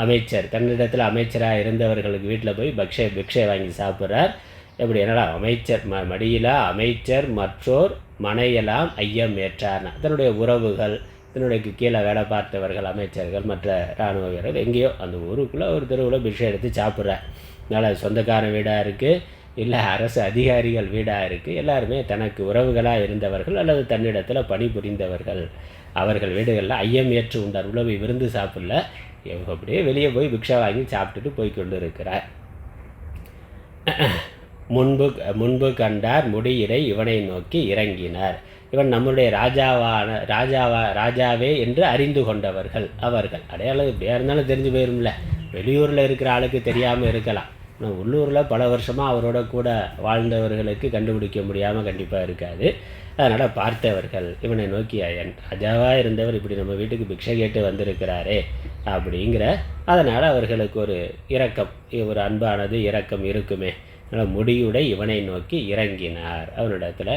அமைச்சர் தன்னிடத்தில் அமைச்சராக இருந்தவர்களுக்கு வீட்டில் போய் பிக்ஷை வாங்கி சாப்பிட்றார். எப்படி? என்னடா அமைச்சர் மடியிலா அமைச்சர் மற்றோர் மனையெல்லாம் ஐயம் ஏற்றார்னா, தன்னுடைய உறவுகள், தன்னுடைய கீழே வேலை பார்த்தவர்கள், அமைச்சர்கள், மற்ற இராணுவ வீரர்கள் எங்கேயோ அந்த ஊருக்குள்ளே ஒரு தெருவில் பிக்ஷை எடுத்து சாப்பிட்றார். அதனால் சொந்தக்காரன் வீடாக இருக்குது, இல்லை அரசு அதிகாரிகள் வீடாக இருக்குது, எல்லாருமே தனக்கு உறவுகளாக இருந்தவர்கள் அல்லது தன்னிடத்தில் பணிபுரிந்தவர்கள், அவர்கள் வீடுகளில் ஐயம் ஏற்று உண்டார். உள்ள போய் விருந்து சாப்பிடல, அப்படியே வெளியே போய் பிக்ஷா வாங்கி சாப்பிட்டுட்டு போய் கொண்டு இருக்கிறார். முன்பு கண்டார் முடியிறை இவனை நோக்கி இறங்கினார். இவன் நம்முடைய ராஜாவே என்று அறிந்து கொண்டவர்கள் அவர்கள். அடையாளம் எப்படியா இருந்தாலும் தெரிஞ்சு போயிரும்ல. வெளியூரில் இருக்கிற ஆளுக்கு தெரியாமல் இருக்கலாம், ஆனால் உள்ளூரில் பல வருஷமாக அவரோட கூட வாழ்ந்தவர்களுக்கு கண்டுபிடிக்க முடியாமல் கண்டிப்பாக இருக்காது. அதனால் பார்த்தவர்கள் இவனை நோக்கி, ராஜாவாக இருந்தவர் இப்படி நம்ம வீட்டுக்கு பிக்ஷை கேட்டு வந்திருக்கிறாரே அப்படிங்கிற, அதனால் அவர்களுக்கு ஒரு இரக்கம், ஒரு அன்பானது இரக்கம் இருக்குமே. அதனால் முடியுடை இவனை நோக்கி இறங்கினார், அவனிடத்தில்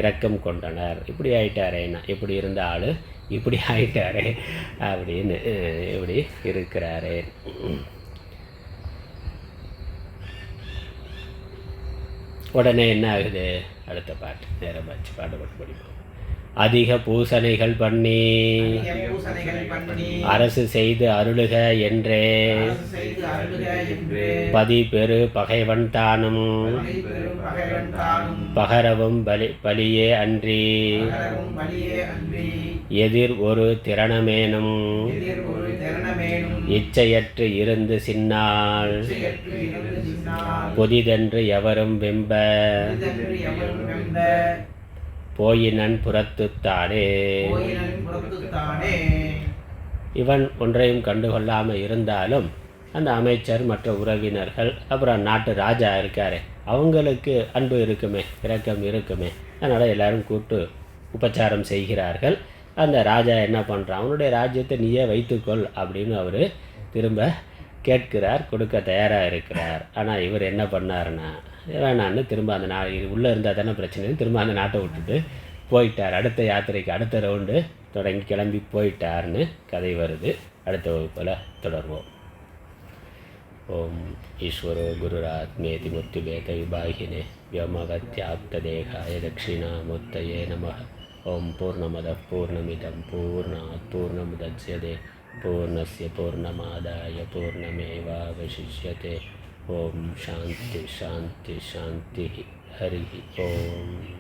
இரக்கம் கொண்டனர். இப்படி ஆயிட்டாரேன்னா, இப்படி இருந்த ஆள் இப்படி ஆயிட்டாரே அப்படின்னு இப்படி இருக்கிறாரே. உடனே என்ன ஆகுது? அடுத்த பாட்டு நேரம் வச்சு பாட்டு படிப்போம். அதிக பூசணைகள் பண்ணி அரசு செய்து அருளுக என்றே பதி பெரு பகைவன் தானும் பகரவும் பலியே அன்றி எதிர் ஒரு திறனமேனும் இச்சையற்று இருந்து சின்னால் பொதிதென்று எவரும் வெம்ப போயினன் புறத்துத்தானே. இவன் ஒன்றையும் கண்டுகொள்ளாமல் இருந்தாலும் அந்த அமைச்சர், மற்ற உறவினர்கள், அப்புறம் நாட்டு ராஜா இருக்காரு, அவங்களுக்கு அன்பு இருக்குமே, இரக்கம் இருக்குமே. அதனால் எல்லாரும் கூப்பிட்டு உபச்சாரம் செய்கிறார்கள். அந்த ராஜா என்ன பண்ணுறான்? அவனுடைய ராஜ்யத்தை நீயே வைத்துக்கொள் அப்படின்னு அவர் திரும்ப கேட்கிறார், கொடுக்க தயாராக இருக்கிறார். ஆனால் இவர் என்ன பண்ணாருன்னா, வேணான்னு திரும்ப அந்த உள்ளே இருந்தால் தானே பிரச்சனைன்னு திரும்ப அந்த நாட்டை விட்டுட்டு போயிட்டார். அடுத்த யாத்திரைக்கு அடுத்த ரவுண்டு தொடங்கி கிளம்பி போயிட்டார்னு கதை வருது. அடுத்த வகுப்பில் தொடர்வோம். ஓம் ஈஸ்வரோ குருராத்மேதி முர்த்திபேத விபாகினே व्योमवत्याप्तदेहाय दक्षिणामूर्तये नमः. ओं पूर्णमदः पूर्णमिदं पूर्णात् पूर्णमुदच्यते पूर्णस्य पूर्णमादाय पूर्णमेवावशिष्यते. ओम शांति शांति शांति. हरि ओम.